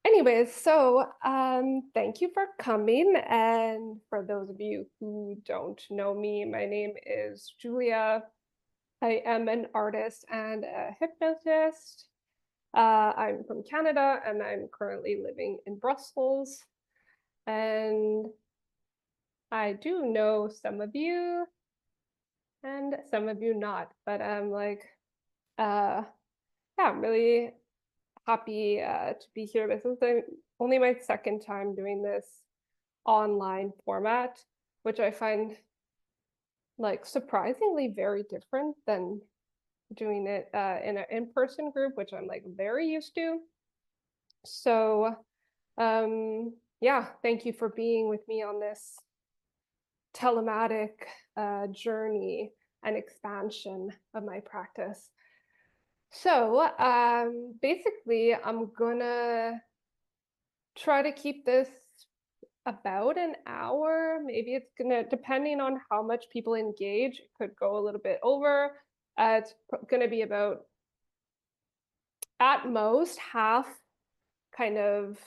Anyways, thank you for coming. And for those of you who don't know me, my name is Julia. I am an artist and a hypnotist. I'm from Canada and I'm currently living in Brussels. And I do know some of you and some of you not, but uh, yeah, I'm really happy to be here. This is only my second time doing this online format, which I find like surprisingly very different than doing it in an in-person group, which I'm like very used to. So, yeah, thank you for being with me on this telematic journey and expansion of my practice. So, basically, I'm gonna try to keep this about an hour. Maybe it's gonna, depending on how much people engage, it could go a little bit over. It's gonna be about, at most, half kind of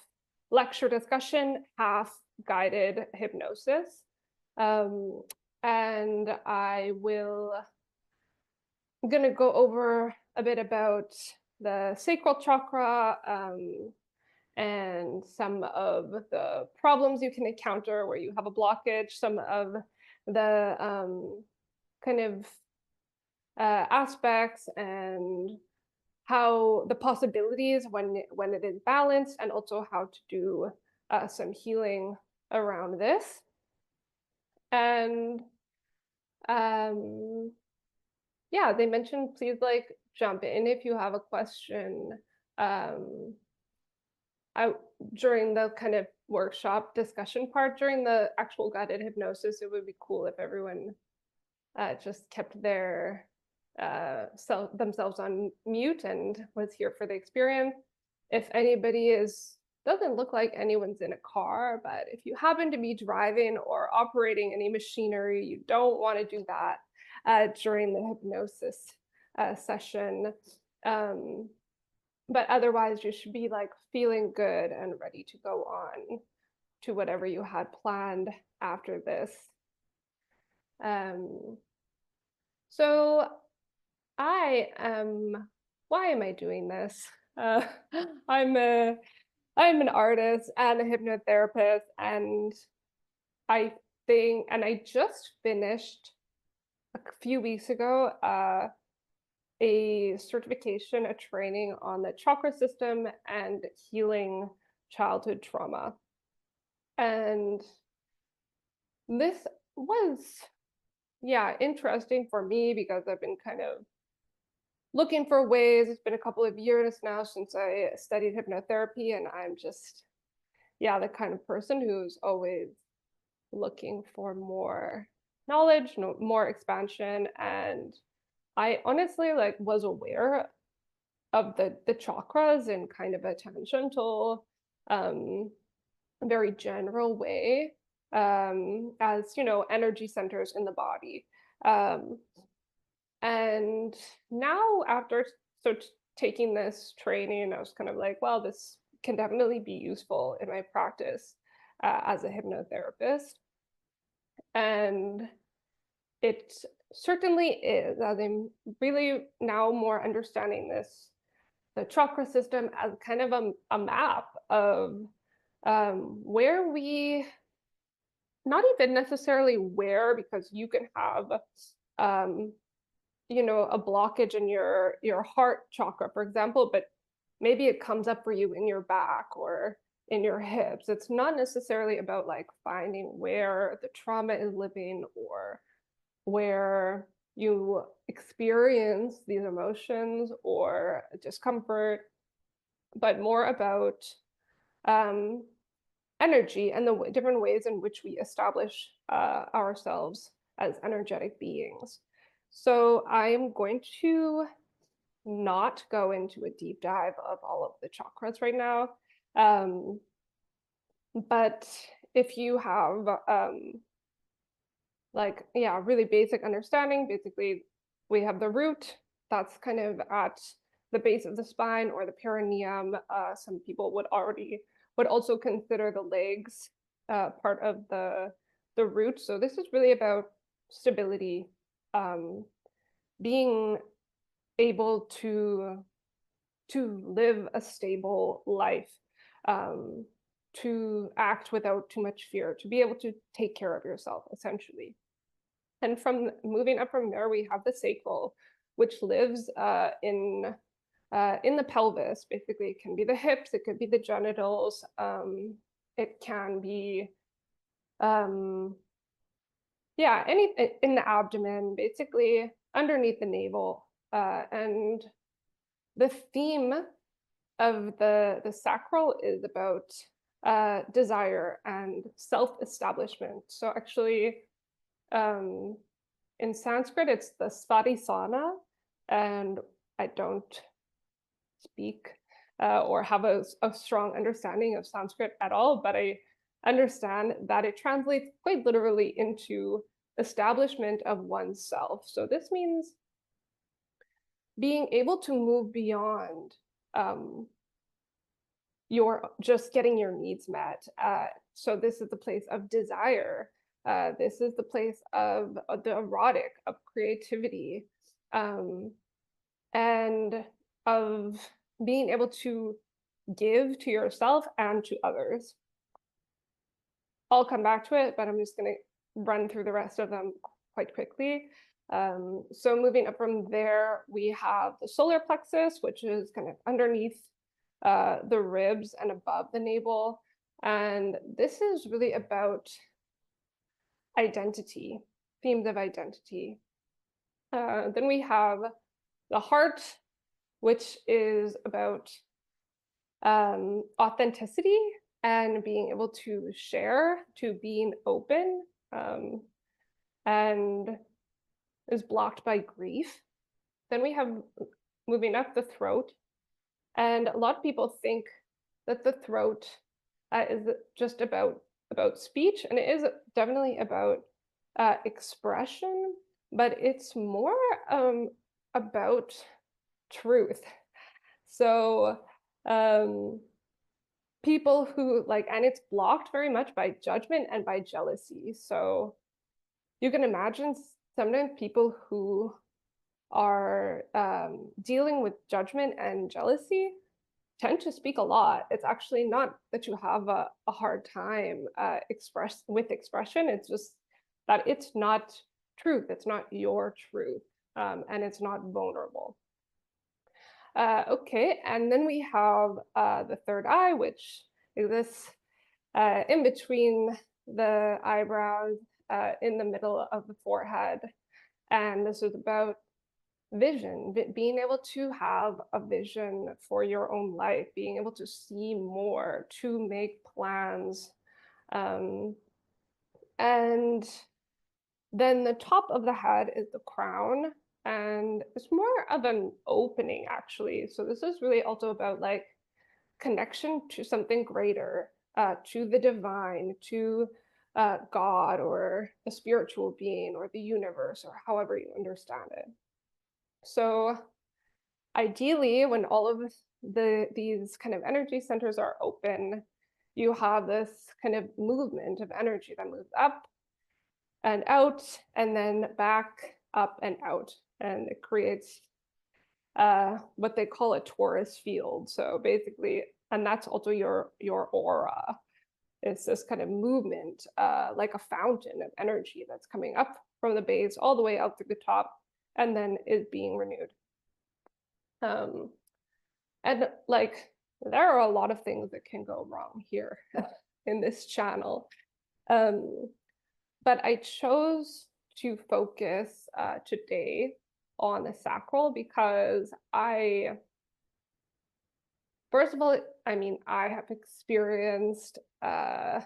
lecture discussion, half guided hypnosis. Um, and I'm gonna go over a bit about the sacral chakra, and some of the problems you can encounter where you have a blockage, some of the kind of aspects and how the possibilities when it is balanced, and also how to do some healing around this. And yeah, they mentioned please like jump in if you have a question. Um, I during the kind of workshop discussion part, during the actual guided hypnosis, it would be cool if everyone just kept their themselves on mute and was here for the experience. If anybody doesn't look like anyone's in a car, but if you happen to be driving or operating any machinery, you don't want to do that during the hypnosis session. But otherwise, you should be like feeling good and ready to go on to whatever you had planned after this. Um, so I am, why am I doing this? Uh, I'm a, I'm an artist and a hypnotherapist, and I just finished a few weeks ago a certification, a training on the chakra system and healing childhood trauma. And this was, yeah, interesting for me because I've been kind of looking for ways. It's been a couple of years now since I studied hypnotherapy, and I'm just, yeah, the kind of person who's always looking for more knowledge, more expansion. And I honestly like was aware of the chakras in kind of a tangential, very general way, as energy centers in the body. Um, and now after taking this training, I was kind of like, well, this can definitely be useful in my practice as a hypnotherapist. And it certainly is, as I'm really now more understanding the chakra system as kind of a map of where we, not even necessarily where, because you can have um, a blockage in your heart chakra, for example, but maybe it comes up for you in your back or in your hips. It's not necessarily about like finding where the trauma is living or where you experience these emotions or discomfort, but more about energy and the different ways in which we establish ourselves as energetic beings. So I'm going to not go into a deep dive of all of the chakras right now. Um, but if you have like, really basic understanding, basically we have the root that's kind of at the base of the spine or the perineum. Some people would also consider the legs part of the root. So this is really about stability, being able to live a stable life, to act without too much fear, to be able to take care of yourself, essentially. And from moving up from there, we have the sacral, which lives in the pelvis. Basically, it can be the hips, it could be the genitals, it can be yeah, in the abdomen, basically underneath the navel. And the theme of the sacral is about desire and self-establishment. So actually, in Sanskrit, it's the Svadhisthana, and I don't speak or have a strong understanding of Sanskrit at all, but I understand that it translates quite literally into establishment of oneself. So this means being able to move beyond your just getting your needs met. So this is the place of desire. This is the place of the erotic, of creativity, and of being able to give to yourself and to others. I'll come back to it, but I'm just going to run through the rest of them quite quickly. So moving up from there, we have the solar plexus, which is kind of underneath the ribs and above the navel. And this is really about identity, themes of identity. Then we have the heart, which is about authenticity and being able to share, to being open, and is blocked by grief. Then we have, moving up, the throat. And a lot of people think that the throat is just about speech, and it is definitely about expression, but it's more about truth. So people who and it's blocked very much by judgment and by jealousy. So you can imagine sometimes people who are dealing with judgment and jealousy tend to speak a lot. It's actually not that you have a hard time with expression. It's just that it's not truth. It's not your truth, and it's not vulnerable. Okay, and then we have the third eye, which is this in between the eyebrows, in the middle of the forehead. And this is about vision, being able to have a vision for your own life, being able to see more, to make plans. And then the top of the head is the crown, and it's more of an opening, actually. So this is really also about connection to something greater, to the divine, to God or a spiritual being or the universe, or however you understand it. So ideally, when all of these kind of energy centers are open, you have this kind of movement of energy that moves up and out, and then back, up and out. And it creates what they call a torus field. So basically, and that's also your aura. It's this kind of movement, like a fountain of energy that's coming up from the base all the way out through the top, and then is being renewed. And there are a lot of things that can go wrong here in this channel. But I chose to focus today on the sacral because first of all, I mean, I have experienced a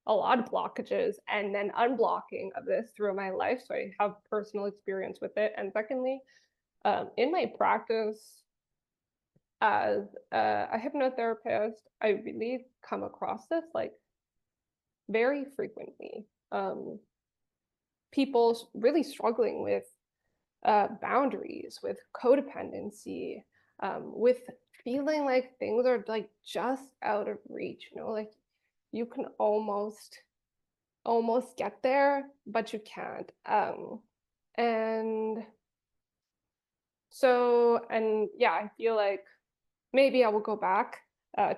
lot of blockages and then unblocking of this through my life. So I have personal experience with it. And secondly, in my practice as a hypnotherapist, I really come across this very frequently. People really struggling with boundaries, with codependency, with feeling like things are like just out of reach, like you can almost get there, but you can't. And and yeah, I feel like maybe I will go back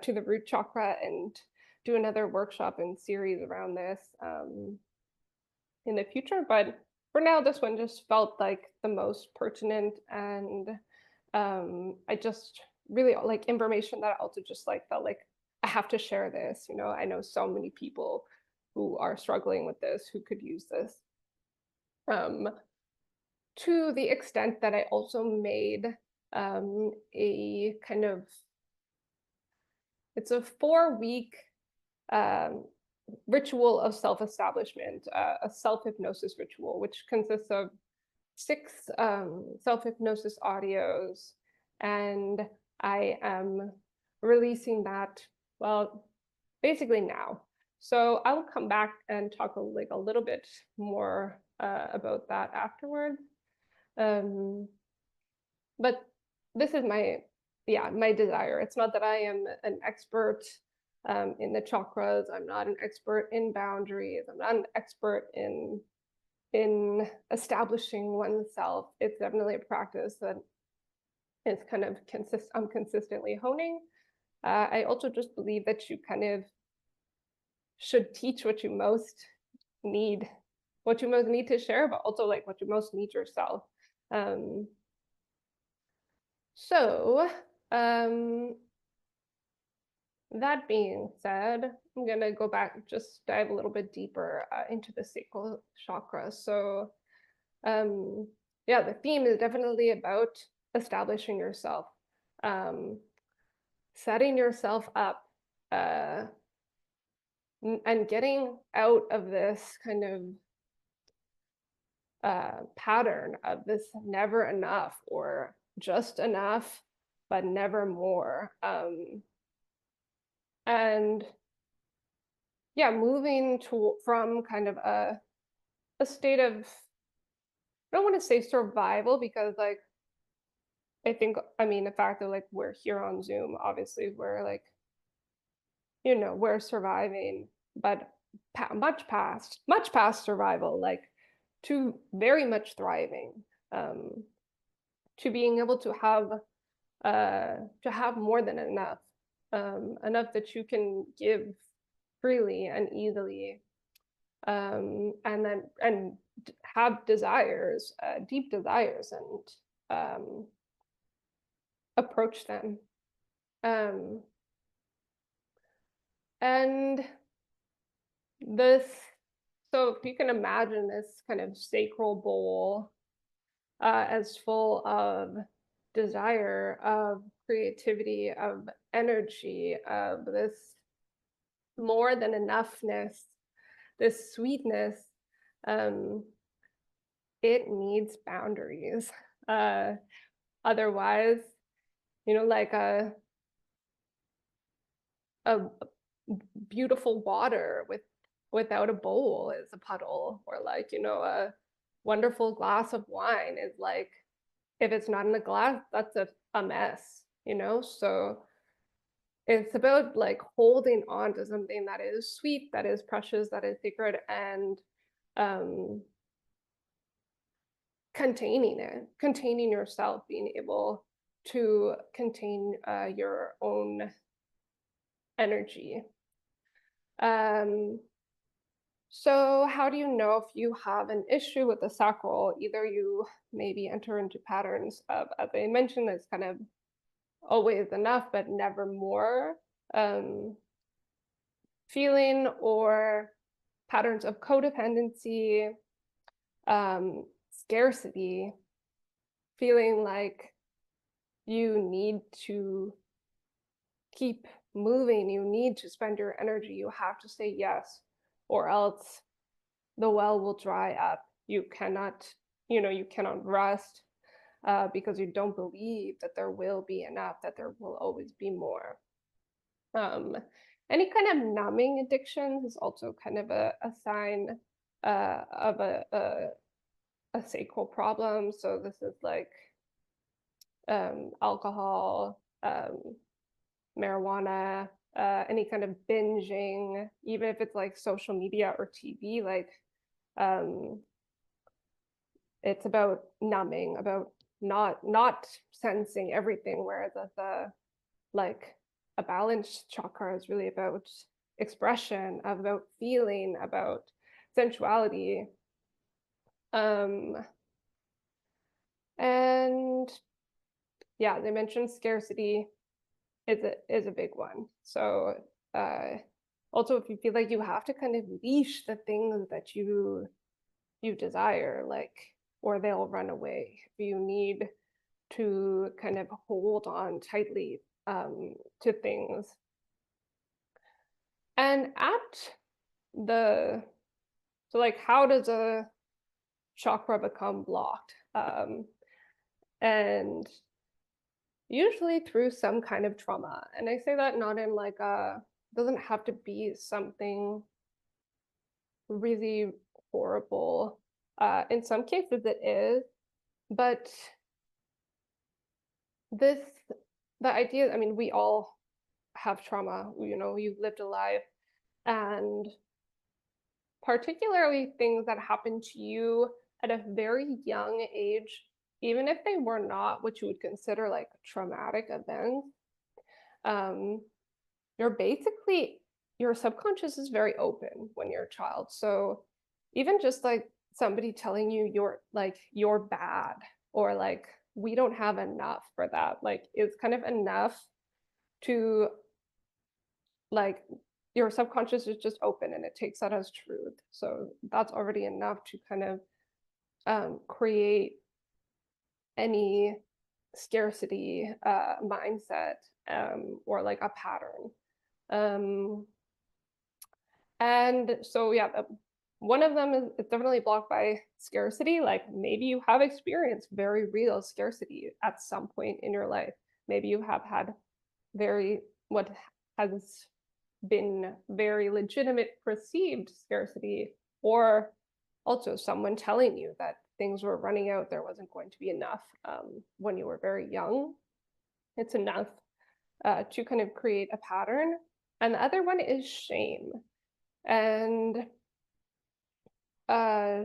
to the root chakra and do another workshop and series around this in the future. But for now, this one just felt like the most pertinent, and I just really like information that I also just like felt like I have to share this. I know so many people who are struggling with this who could use this. Um, to the extent that I also made a kind of it's a 4-week um, ritual of self-establishment, a self-hypnosis ritual, which consists of 6 self-hypnosis audios, and I am releasing that, well, basically now. So I will come back and talk a little bit more about that afterwards. Um, but this is my desire. It's not that I am an expert in the chakras. I'm not an expert in boundaries. I'm not an expert in establishing oneself. It's definitely a practice that is kind of I'm consistently honing. I also just believe that you kind of should teach what you most need, to share, but also like what you most need yourself. Um, so um, that being said, I'm gonna go back, just dive a little bit deeper into the sacral chakra. So yeah, the theme is definitely about establishing yourself, um, setting yourself up, uh, and getting out of this kind of pattern of this never enough or just enough, but never more. And yeah, moving from kind of a state of, I don't want to say survival, because like I mean the fact that like we're here on Zoom, obviously we're like, we're surviving, but much past survival, like to very much thriving, um, to being able to have more than enough, enough that you can give freely and easily, and have desires, deep desires, and approach them. Um, and this, so if you can imagine this kind of sacral bowl as full of desire, of creativity, of energy, of this more than enoughness, this sweetness, um, it needs boundaries. Uh, Otherwise, like a beautiful water without a bowl is a puddle, or like, a wonderful glass of wine is like, if it's not in a glass, that's a mess, So it's about like holding on to something that is sweet, that is precious, that is sacred, and um, containing yourself, being able to contain your own energy. So how do you know if you have an issue with the sacral? Either you maybe enter into patterns of, as I mentioned, it's kind of always enough, but never more, feeling, or patterns of codependency, scarcity, feeling like you need to keep moving, you need to spend your energy, you have to say yes, or else the well will dry up. You cannot, you cannot rest because you don't believe that there will be enough, that there will always be more. Any kind of numbing addiction is also kind of a sign of a a sacral problem. So this is like alcohol, marijuana, any kind of binging, even if it's like social media or TV, like um, it's about numbing, about not sensing everything. Whereas like a balanced chakra is really about expression, about feeling, about sensuality. Um, and yeah, they mentioned scarcity is a big one. So also if you feel like you have to kind of leash the things that you desire, like, or they'll run away. You need to kind of hold on tightly to things. And at the, so like, how does a chakra become blocked? And usually through some kind of trauma. And I say that not in like a, doesn't have to be something really horrible. In some cases it is, but this, the idea, I mean, we all have trauma, you know, you've lived a life, and particularly things that happen to you at a very young age, even if they were not what you would consider like traumatic events, um, you're basically, your subconscious is very open when you're a child. So even just like somebody telling you you're bad, or like we don't have enough for that, like it's kind of enough to, like, your subconscious is just open and it takes that as truth. So that's already enough to kind of create any scarcity mindset, or like a pattern. Um, and so, yeah, one of them is definitely blocked by scarcity. Like maybe you have experienced very real scarcity at some point in your life. Maybe you have had very, what has been very legitimate perceived scarcity, or also someone telling you that things were running out, there wasn't going to be enough when you were very young. It's enough to kind of create a pattern. And the other one is shame. And uh,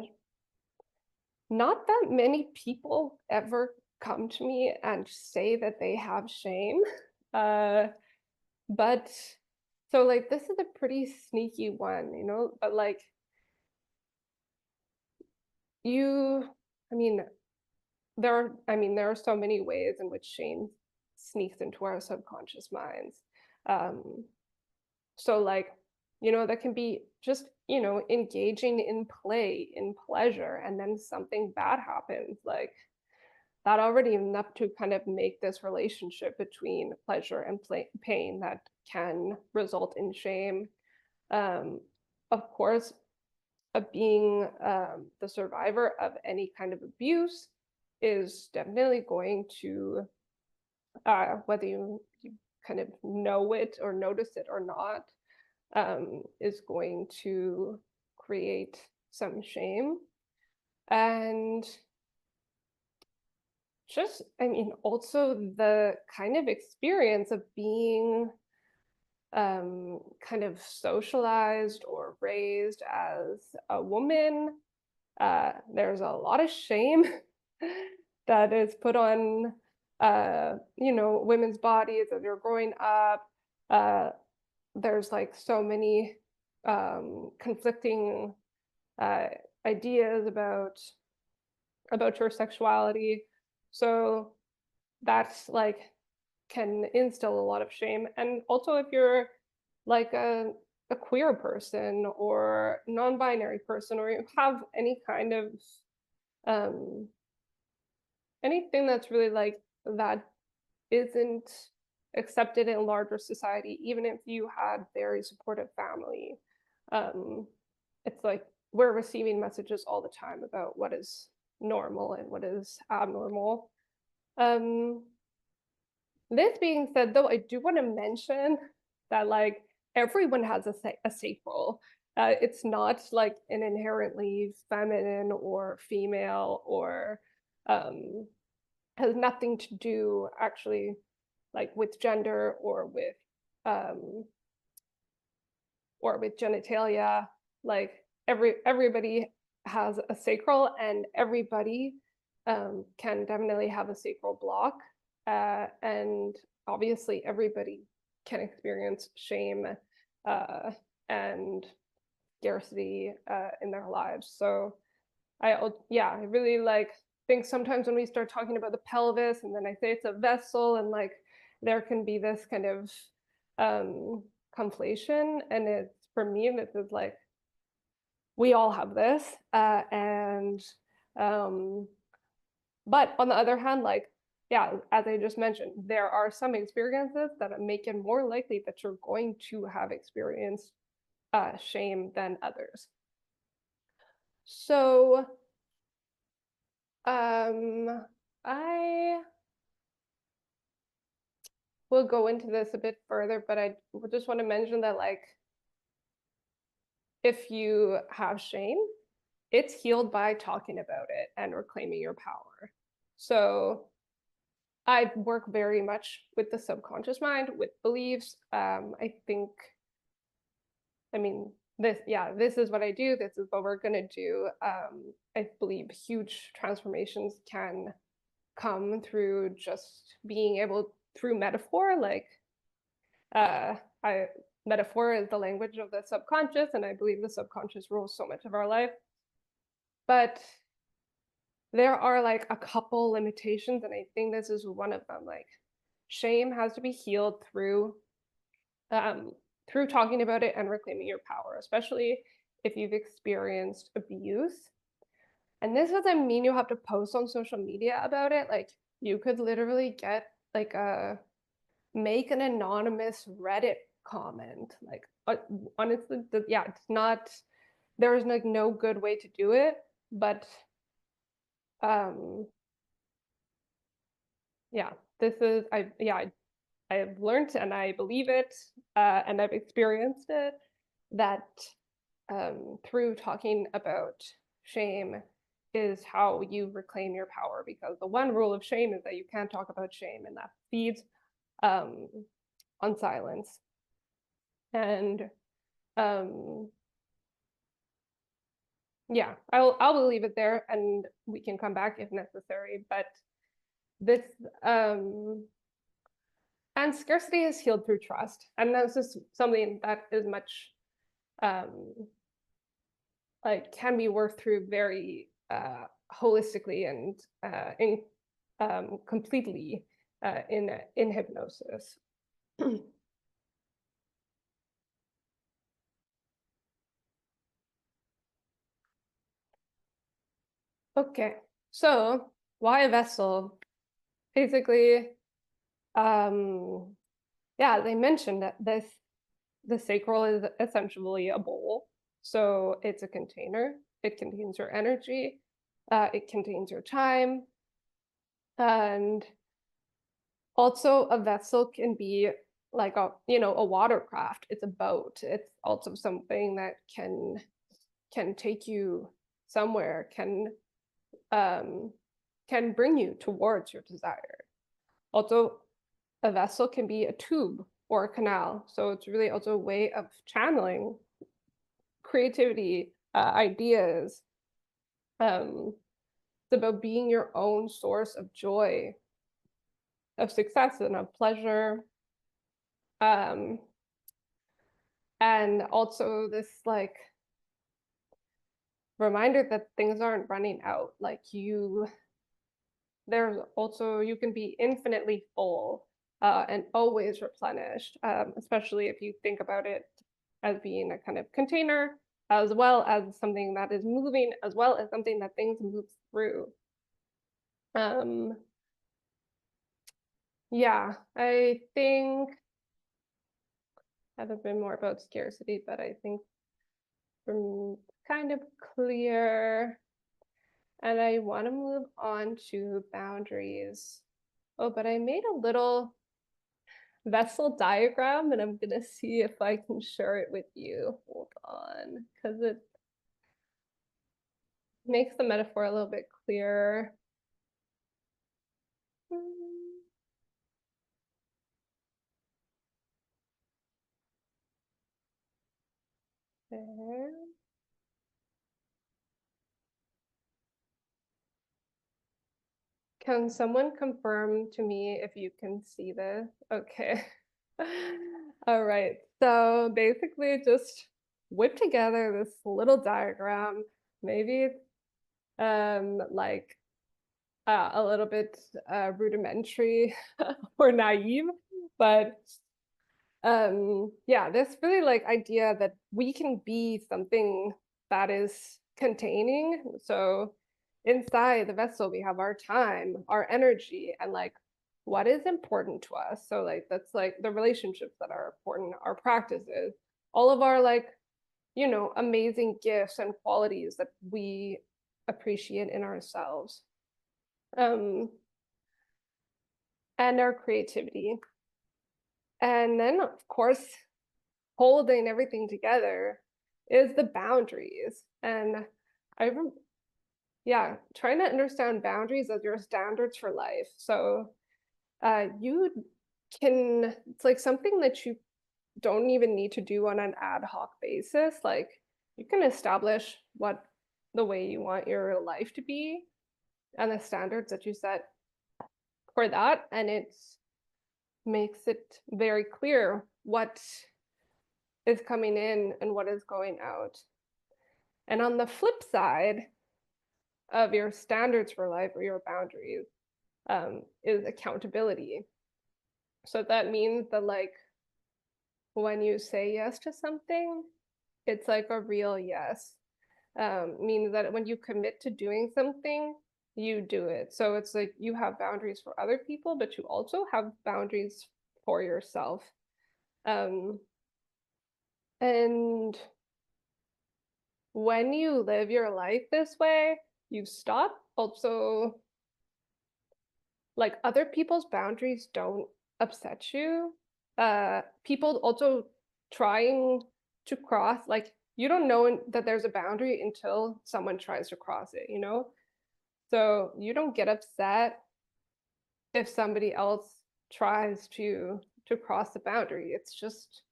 not that many people ever come to me and say that they have shame. Uh, but so like this is a pretty sneaky one, you know, but like you, I mean, there are so many ways in which shame sneaks into our subconscious minds. Um, so like, you know, that can be just, you know, engaging in play, in pleasure, and then something bad happens. Like that already enough to kind of make this relationship between pleasure and pain that can result in shame. Um, of course, being the survivor of any kind of abuse is definitely going to, whether you kind of know it or notice it or not, is going to create some shame. And just, I mean, also the kind of experience of being kind of socialized or raised as a woman. There's a lot of shame that is put on, you know, women's bodies as they're growing up. There's like so many conflicting uh, ideas about your sexuality. So that's like can instill a lot of shame. And also if you're like a queer person or non-binary person, or you have any kind of um anything that's really like that isn't accepted in larger society, even if you had very supportive family, um it's like we're receiving messages all the time about what is normal and what is abnormal. um This being said, though, I do want to mention that like everyone has a sacral. It's not like an inherently feminine or female or um, has nothing to do actually like um, with genitalia. Like everybody has a sacral, and everybody can definitely have a sacral block, and obviously everybody can experience shame uh, and scarcity in their lives. So yeah, I really like think sometimes when we start talking about the pelvis and then I say it's a vessel and like there can be this kind of um conflation, and it's for me this is like we all have this and um but on the other hand, like yeah, as I just mentioned, there are some experiences that make it more likely that you're going to have experienced shame than others. So I will go into this a bit further, but I just want to mention that like if you have shame, it's healed by talking about it and reclaiming your power. So I work very much with the subconscious mind, with beliefs. I think, I mean, this is what I do. This is what we're gonna do. I believe huge transformations can come through just being able through metaphor, like I metaphor is the language of the subconscious, and I believe the subconscious rules so much of our life. But there are like a couple limitations, and I think this is one of them. Like shame has to be healed um, through talking about it and reclaiming your power, especially if you've experienced abuse. And this doesn't mean you have to post on social media about it. Like you could literally get like a make an anonymous Reddit comment. Like honestly, yeah, it's not. There is like no good way to do it, but um, yeah, this is I have learned and I believe it, and I've experienced it that through talking about shame is how you reclaim your power, because the one rule of shame is that you can't talk about shame, and that feeds um, on silence. And um, yeah, I'll leave it there, and we can come back if necessary. But this um, and scarcity is healed through trust, and that's just something that is much um, like can be worked through very holistically and completely in hypnosis. Okay, so why a vessel? Basically, um, yeah, they mentioned that the sacral is essentially a bowl. So it's a container. It contains your energy. It contains your time. And also a vessel can be like a watercraft. It's a boat. It's also something that can take you somewhere, um, can bring you towards your desire. Also, a vessel can be a tube or a canal. So it's really also a way of channeling creativity, ideas. It's about being your own source of joy, of success, and of pleasure. Um, and also this like reminder that things aren't running out. Like there's also, you can be infinitely full and always replenished, especially if you think about it as being a kind of container, as well as something that is moving, as well as something that things move through. Um, yeah, I think that a bit more about scarcity, but I think from kind of clear. And I want to move on to boundaries. Oh, but I made a little vessel diagram, and I'm gonna see if I can share it with you. Hold on, because it makes the metaphor a little bit clearer. There. Can someone confirm to me if you can see this? Okay. All right. So basically just whip together this little diagram, maybe like a little bit rudimentary or naive, but yeah, this really like idea that we can be something that is containing. So inside the vessel we have our time, our energy, and like what is important to us. So like that's like the relationships that are important, our practices, all of our like, you know, amazing gifts and qualities that we appreciate in ourselves. um and our creativity. And then of course holding everything together is the boundaries. And I, yeah, trying to understand boundaries as your standards for life. So you can, it's like something that you don't even need to do on an ad hoc basis. Like you can establish what the way you want your life to be and the standards that you set for that. And it makes it very clear what is coming in and what is going out. And on the flip side of your standards for life or your boundaries is accountability. So that means that like when you say yes to something, it's like a real yes. Means that when you commit to doing something, you do it. So it's like you have boundaries for other people, but you also have boundaries for yourself. Um, and when you live your life this way, you stop also like other people's boundaries don't upset you. People also trying to cross, like you don't know that there's a boundary until someone tries to cross it, you know? So you don't get upset if somebody else tries to cross the boundary. It's just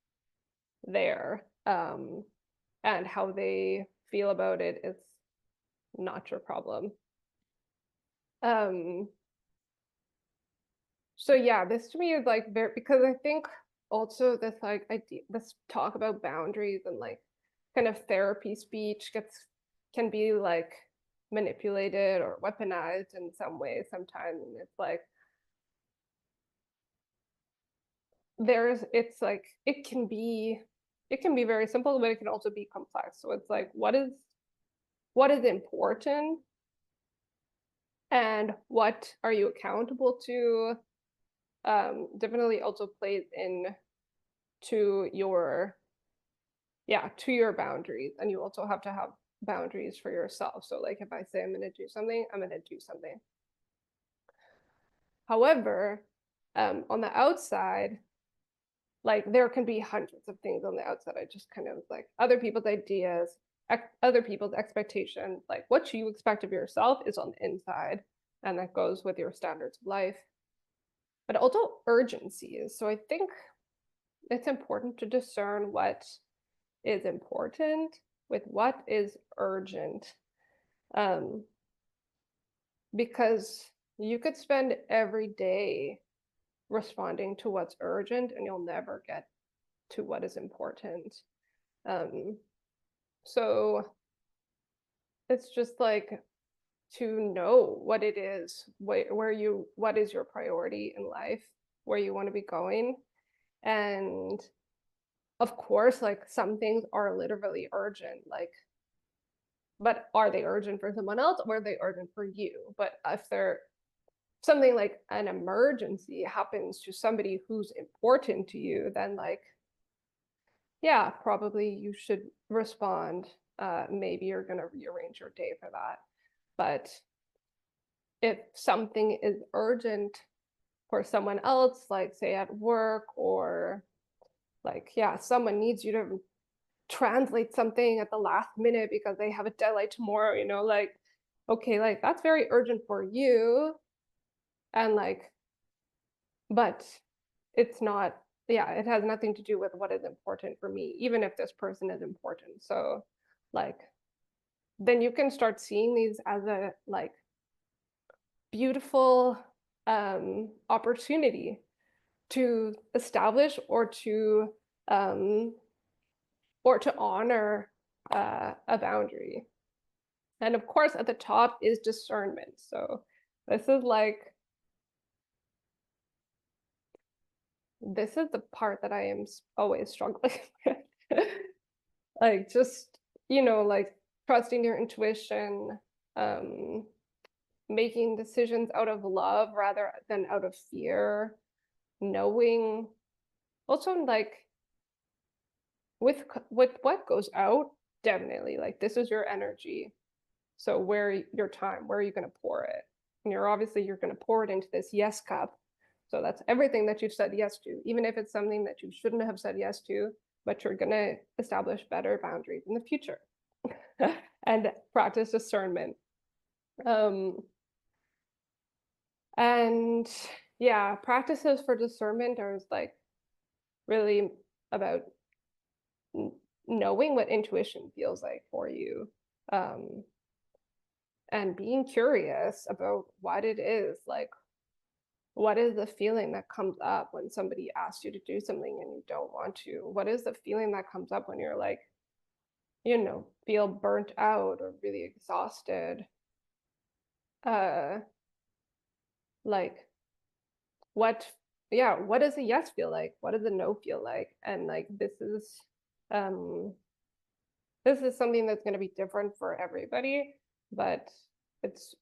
there. And how they feel about it is not your problem. Um, so yeah, this to me is like very, because I think also this like idea, this talk about boundaries and like kind of therapy speech can be like manipulated or weaponized in some ways sometimes. And it's like it's like it can be very simple, but it can also be complex. So it's like what is important and what are you accountable to? Definitely also plays in to your to your boundaries, and you also have to have boundaries for yourself. So like if I say I'm going to do something, I'm going to do something. However, on the outside, like there can be hundreds of things on the outside. I just kind of like other people's ideas, other people's expectations, like what you expect of yourself is on the inside, and that goes with your standards of life, but also urgencies. So I think it's important to discern what is important with what is urgent. Um, because you could spend every day responding to what's urgent and you'll never get to what is important. Um, so it's just like to know what it is, what is your priority in life, where you want to be going. And of course, like some things are literally urgent, like, but are they urgent for someone else or are they urgent for you? But if they're something like an emergency happens to somebody who's important to you, then like, yeah, probably you should respond. Maybe you're going to rearrange your day for that. But if something is urgent for someone else, like say at work, or like, yeah, someone needs you to translate something at the last minute because they have a deadline tomorrow, like, okay, like that's very urgent for you. And like, but it's not, yeah, it has nothing to do with what is important for me, even if this person is important. So like, then you can start seeing these as a like beautiful opportunity to establish um, or to honor a boundary. And of course, at the top is discernment. So this is like, this is the part that I am always struggling with. Like just, like trusting your intuition, um, making decisions out of love rather than out of fear, knowing also like with what goes out, definitely like this is your energy. So where your time, where are you going to pour it? And you're going to pour it into this yes cup. So that's everything that you've said yes to, even if it's something that you shouldn't have said yes to, but you're going to establish better boundaries in the future and practice discernment. And yeah, practices for discernment are like really about knowing what intuition feels like for you, and being curious about what it is, like what is the feeling that comes up when somebody asks you to do something and you don't want to? What is the feeling that comes up when you're like, feel burnt out or really exhausted? Like what, yeah, what does a yes feel like? What does a no feel like? And like um this is something that's going to be different for everybody, but it's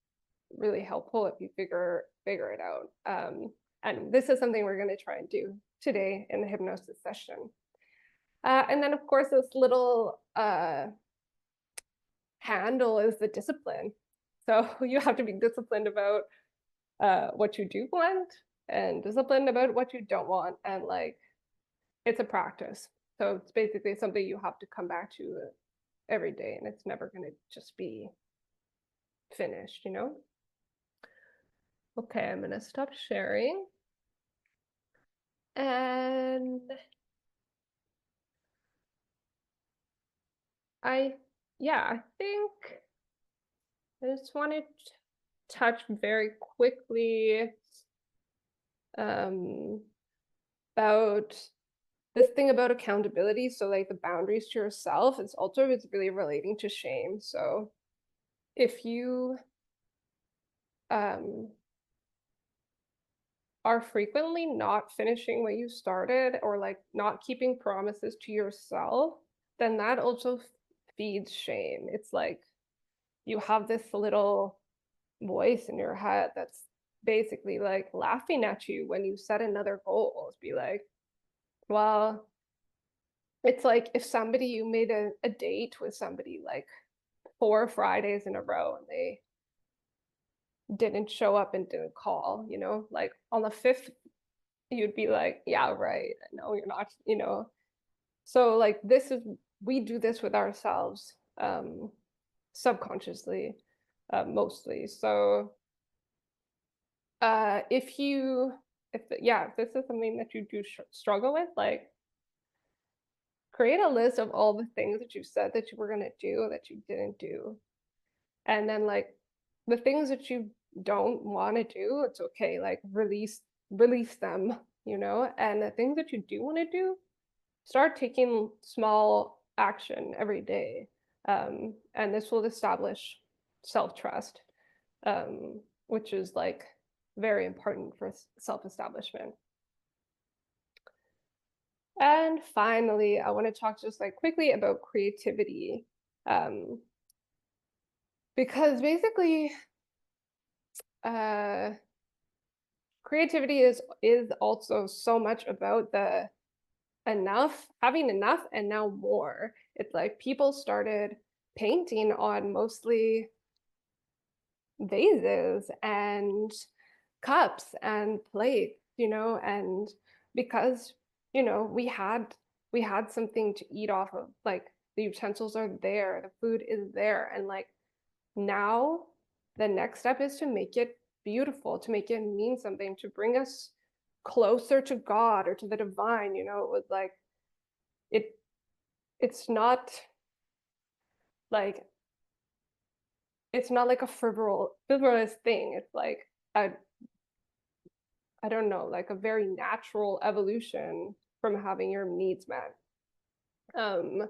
really helpful if you figure it out. And this is something we're going to try and do today in the hypnosis session. And then, of course, this little handle is the discipline. So you have to be disciplined about what you do want and disciplined about what you don't want. And like, it's a practice. So it's basically something you have to come back to every day, and it's never going to just be finished, Okay, I'm going to stop sharing. And I think I just wanted to touch very quickly about this thing about accountability. So like the boundaries to yourself, it's really relating to shame. So if you are frequently not finishing what you started, or like not keeping promises to yourself, then that also feeds shame. It's like you have this little voice in your head that's basically like laughing at you when you set another goal. Be like, well, it's like if you made a date with somebody like 4 Fridays in a row and they didn't show up and didn't call, like on the 5th, you'd be like, yeah, right. No, you're not, So like we do this with ourselves, subconsciously, mostly. So if this is something that you do struggle with, like create a list of all the things that you said that you were going to do that you didn't do. And then like the things that you don't want to do, it's okay. Like release them, and the things that you do want to do, start taking small action every day. And this will establish self-trust, which is like very important for self-establishment. And finally, I want to talk just like quickly about creativity, because basically creativity is also so much about the having enough and now more. It's like people started painting on mostly vases and cups and plates, and because, we had something to eat off of, like the utensils are there, the food is there, and like now the next step is to make it beautiful, to make it mean something, to bring us closer to God or to the divine, it was like it it's not like it's not like a frivolous thing. It's like a I don't know, like a very natural evolution from having your needs met. Um,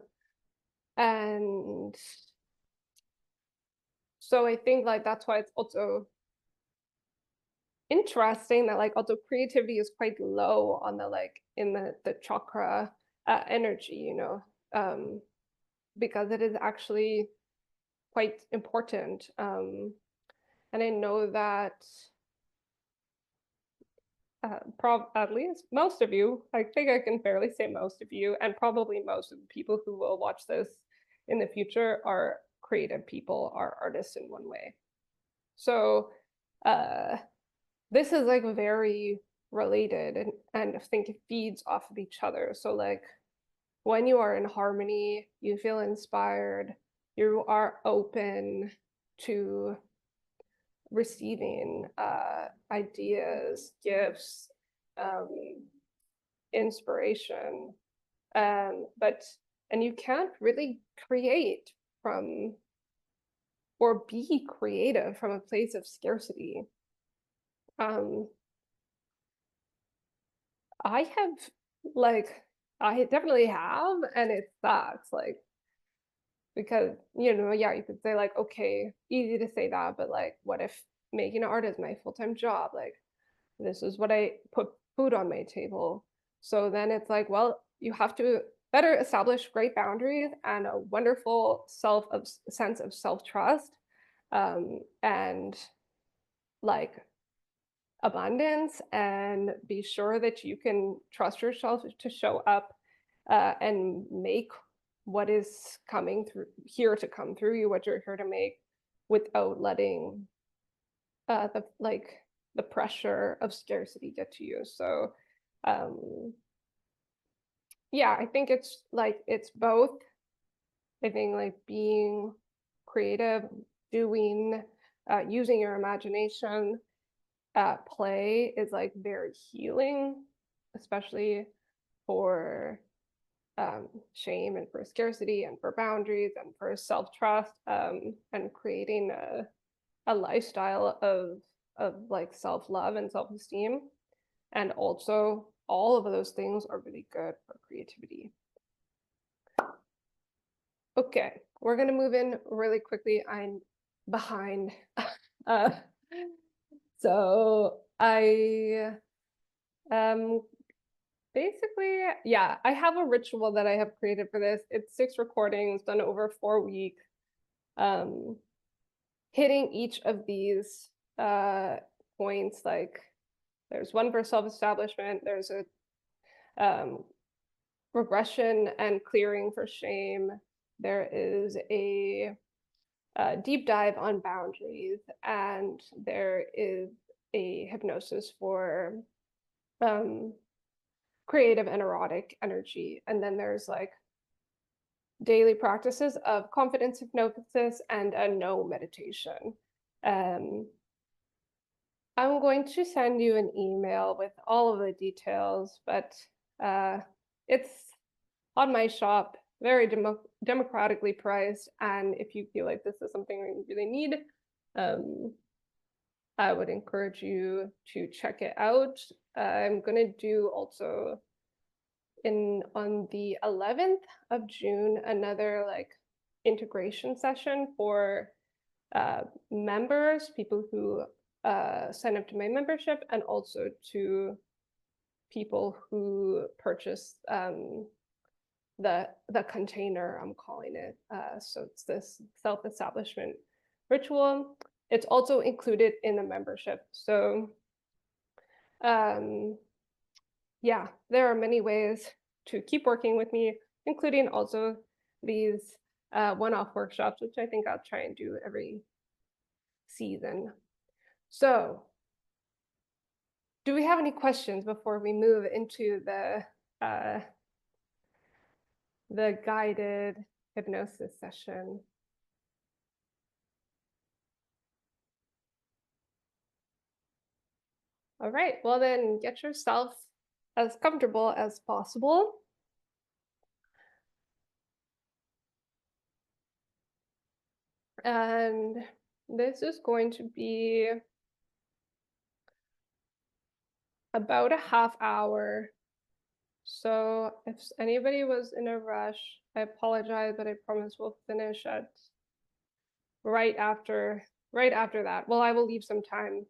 and so I think like that's why it's also interesting that like also creativity is quite low on the like in the chakra energy, because it is actually quite important. And I know that at least most of you, I think I can fairly say most of you, and probably most of the people who will watch this in the future are creative people, are artists in one way. So uh, this is like very related, and I think it feeds off of each other. So like when you are in harmony, you feel inspired, you are open to receiving ideas, gifts, um, inspiration, but and you can't really create from or be creative from a place of scarcity. Um, I have like I definitely have, and it sucks. Like because yeah, you could say like, okay, easy to say that, but like, what if making art is my full-time job? Like this is what I put food on my table. So then it's like, well, you have to better establish great boundaries and a wonderful sense of self-trust, and like abundance, and be sure that you can trust yourself to show up and make what is coming through here to come through you, what you're here to make, without letting the pressure of scarcity get to you. So yeah, I think it's both. I think like being creative, doing using your imagination, play is like very healing, especially for shame and for scarcity and for boundaries and for self-trust, and creating a lifestyle of like self-love and self-esteem. And also all of those things are really good for creativity. Okay, we're gonna move in really quickly. I'm behind. uh, so I basically, yeah, I have a ritual that I have created for this. It's 6 recordings done over 4 weeks. Hitting each of these points, like there's one for self-establishment, there's a regression and clearing for shame, there is a deep dive on boundaries, and there is a hypnosis for creative and erotic energy. And then there's like daily practices of confidence hypnosis and a no meditation. Um, I'm going to send you an email with all of the details, but it's on my shop, very democratically priced. And if you feel like this is something you really need, I would encourage you to check it out. I'm going to do also on the 11th of June another like integration session for members, people who sign up to my membership, and also to people who purchase the container, I'm calling it. So it's this self-establishment ritual. It's also included in the membership. So yeah, there are many ways to keep working with me, including also these one-off workshops, which I think I'll try and do every season. So do we have any questions before we move into the guided hypnosis session? All right, well then get yourself as comfortable as possible. And this is going to be about a half hour. So if anybody was in a rush, I apologize, but I promise we'll finish at right after that. Well, I will leave some time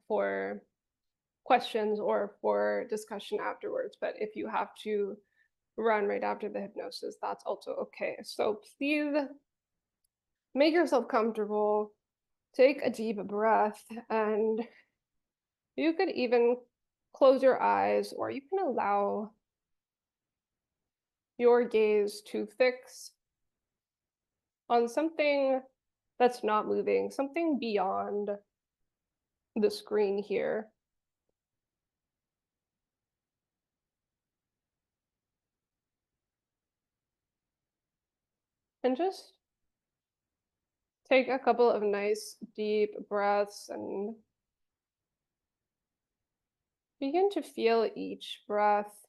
for questions or for discussion afterwards, but if you have to run right after the hypnosis, that's also okay. So please make yourself comfortable, take a deep breath, and you could even close your eyes, or you can allow your gaze to fix on something that's not moving, something beyond the screen here. And just take a couple of nice deep breaths and begin to feel each breath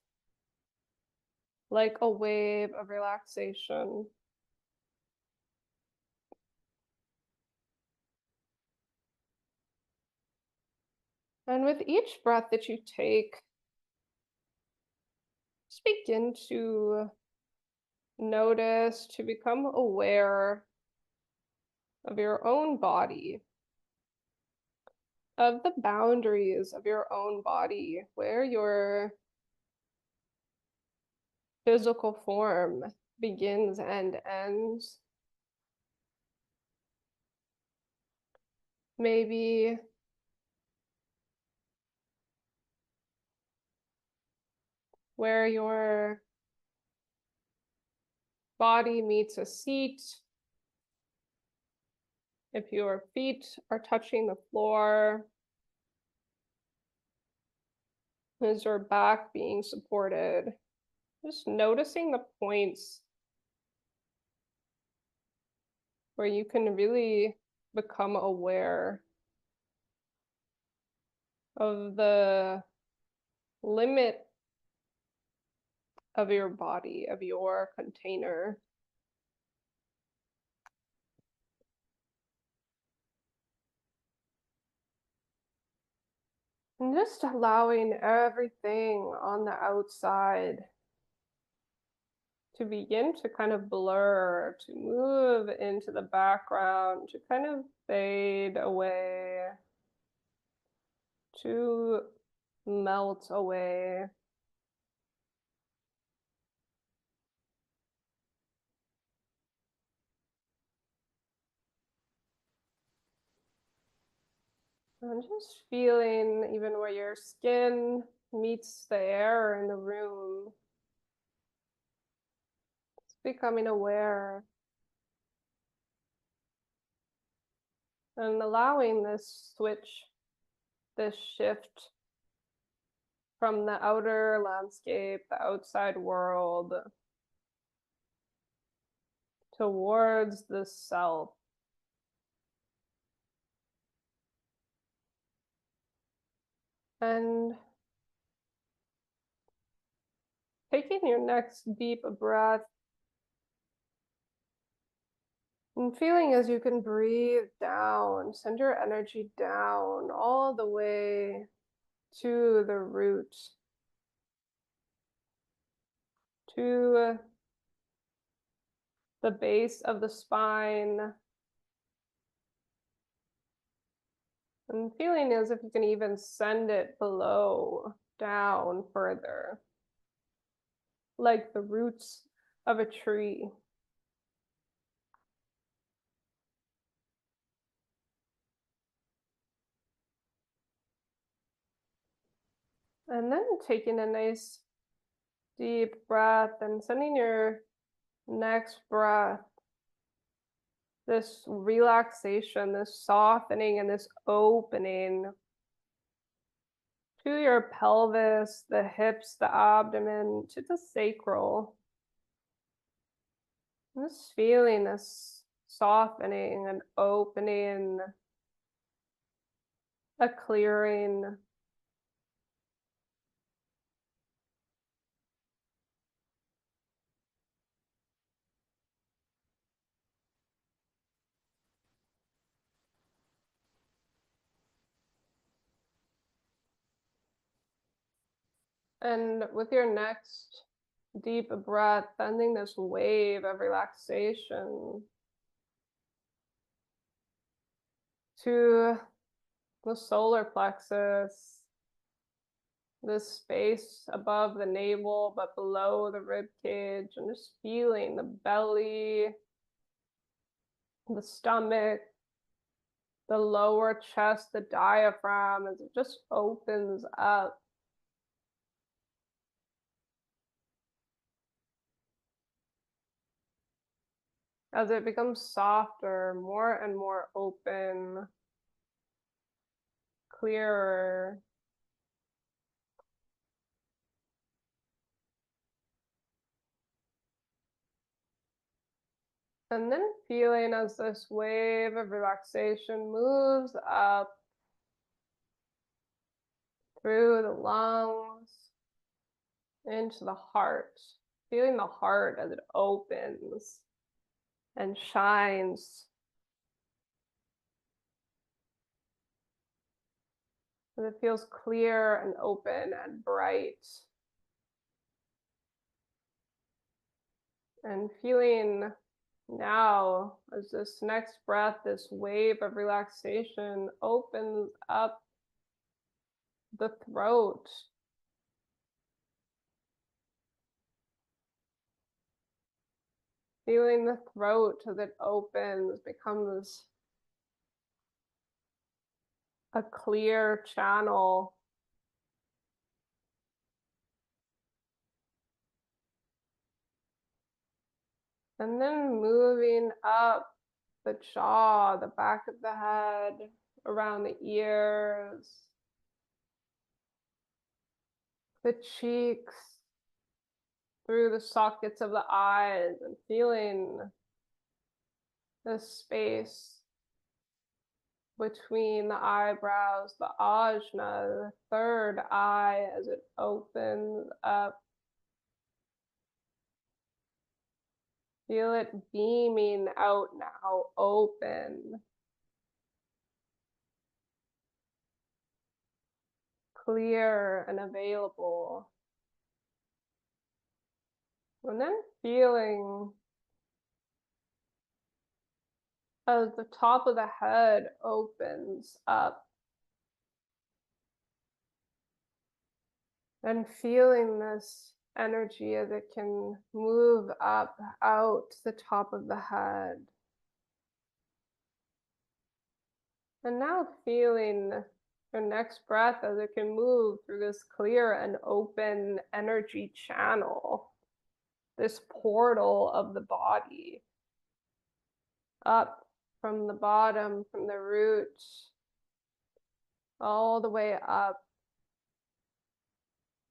like a wave of relaxation. And with each breath that you take, just begin to notice, to become aware of your own body, of the boundaries of your own body, where your physical form begins and ends. Maybe where your body meets a seat, if your feet are touching the floor, is your back being supported? Just noticing the points where you can really become aware of the limit of your body, of your container. And just allowing everything on the outside to begin to kind of blur, to move into the background, to kind of fade away, to melt away. And just feeling even where your skin meets the air in the room. Just becoming aware and allowing this switch, this shift from the outer landscape, the outside world, towards the self. And taking your next deep breath and feeling as you can breathe down, send your energy down all the way to the root, to the base of the spine, and feeling as if you can even send it below, down further, like the roots of a tree. And then taking a nice deep breath and sending your next breath, this relaxation, this softening, and this opening to your pelvis, the hips, the abdomen, to the sacral. Just feeling this softening and opening, a clearing. And with your next deep breath, sending this wave of relaxation to the solar plexus, this space above the navel but below the rib cage, and just feeling the belly, the stomach, the lower chest, the diaphragm as it just opens up. As it becomes softer, more and more open, clearer. And then feeling as this wave of relaxation moves up through the lungs into the heart, feeling the heart as it opens and shines, as it feels clear and open and bright. And feeling now as this next breath, this wave of relaxation opens up the throat. Feeling the throat as it opens becomes a clear channel. And then moving up the jaw, the back of the head, around the ears, the cheeks, through the sockets of the eyes, and feeling the space between the eyebrows, the ajna, the third eye as it opens up. Feel it beaming out now, open, clear, and available. And then feeling as the top of the head opens up, and feeling this energy as it can move up out the top of the head. And now feeling your next breath as it can move through this clear and open energy channel, this portal of the body, up from the bottom, from the roots, all the way up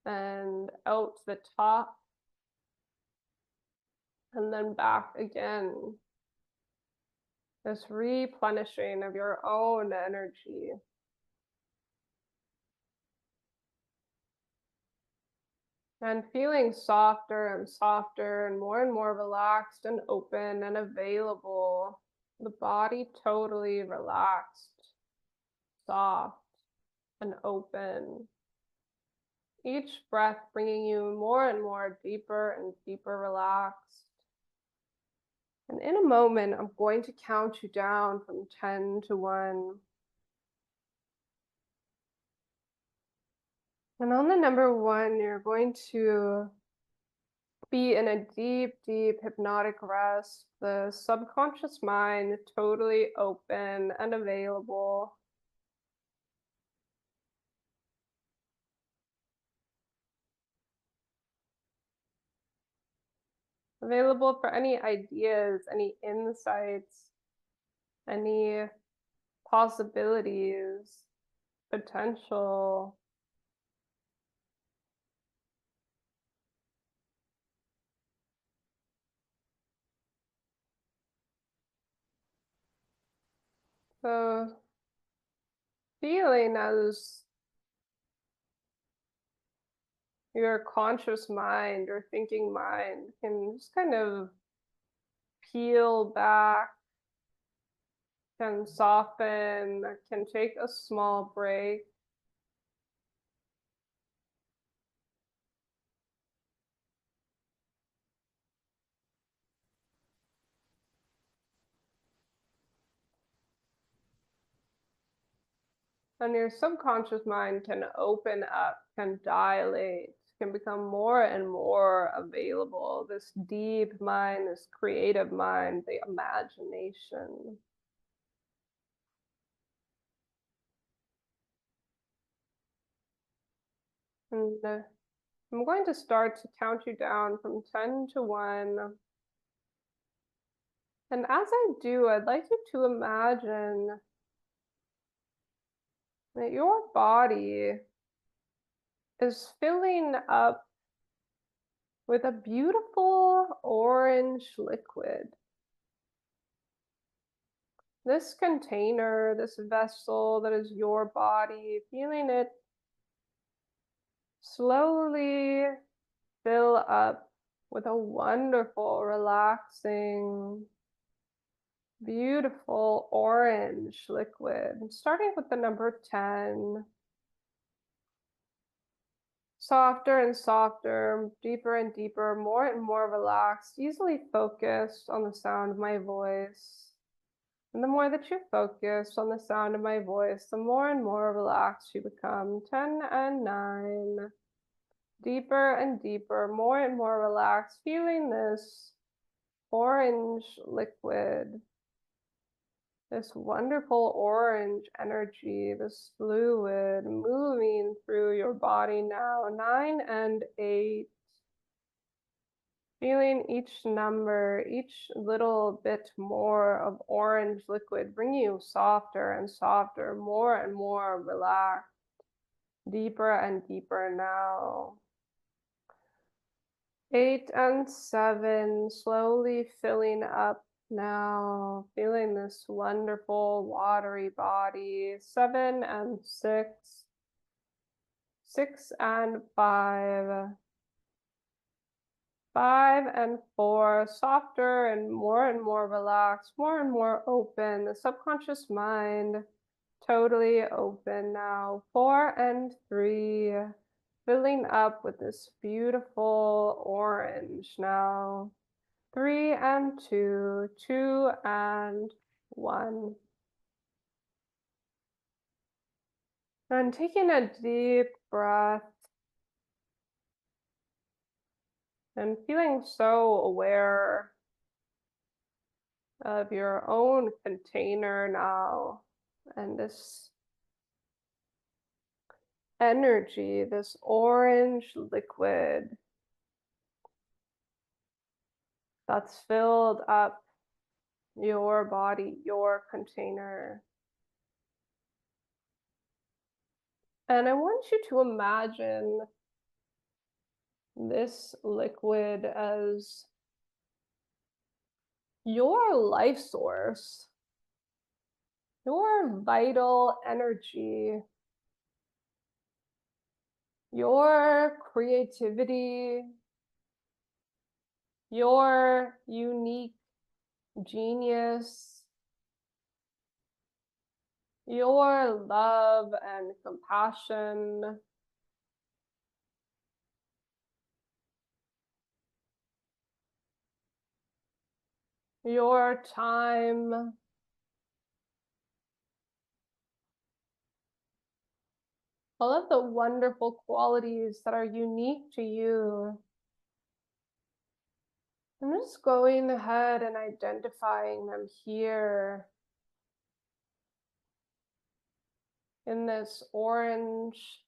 and out the top, and then back again. This replenishing of your own energy. And feeling softer and softer and more relaxed and open and available. The body totally relaxed, soft, and open. Each breath bringing you more and more deeper and deeper relaxed. And in a moment, I'm going to count you down from 10 to 1. And on the number 1, you're going to be in a deep, deep hypnotic rest, the subconscious mind totally open and available. Available for any ideas, any insights, any possibilities, potential, So feeling as your conscious mind or thinking mind can just kind of peel back, can soften, can take a small break. And your subconscious mind can open up, can dilate, can become more and more available. This deep mind, this creative mind, the imagination. And I'm going to start to count you down from 10 to 1. And as I do, I'd like you to imagine that your body is filling up with a beautiful orange liquid. This container, this vessel that is your body, feeling it slowly fill up with a wonderful, relaxing, beautiful orange liquid. Starting with the number 10. Softer and softer, deeper and deeper, more and more relaxed, easily focused on the sound of my voice. And the more that you focus on the sound of my voice, the more and more relaxed you become. 10 and 9. Deeper and deeper, more and more relaxed, feeling this orange liquid, this wonderful orange energy, this fluid moving through your body now. 9 and 8. Feeling each number, each little bit more of orange liquid bring you softer and softer, more and more relaxed, deeper and deeper now. 8 and 7, slowly filling up now, feeling this wonderful watery body. 7 and 6, 6 and 5. 5 and 4, softer and more relaxed, more and more open. The subconscious mind totally open now. 4 and 3, filling up with this beautiful orange now. 3 and 2, 2 and 1. And taking a deep breath and feeling so aware of your own container now, and this energy, this orange liquid that's filled up your body, your container. And I want you to imagine this liquid as your life source, your vital energy, your creativity, your unique genius, your love and compassion, your time, all of the wonderful qualities that are unique to you. I'm just going ahead and identifying them here in this orange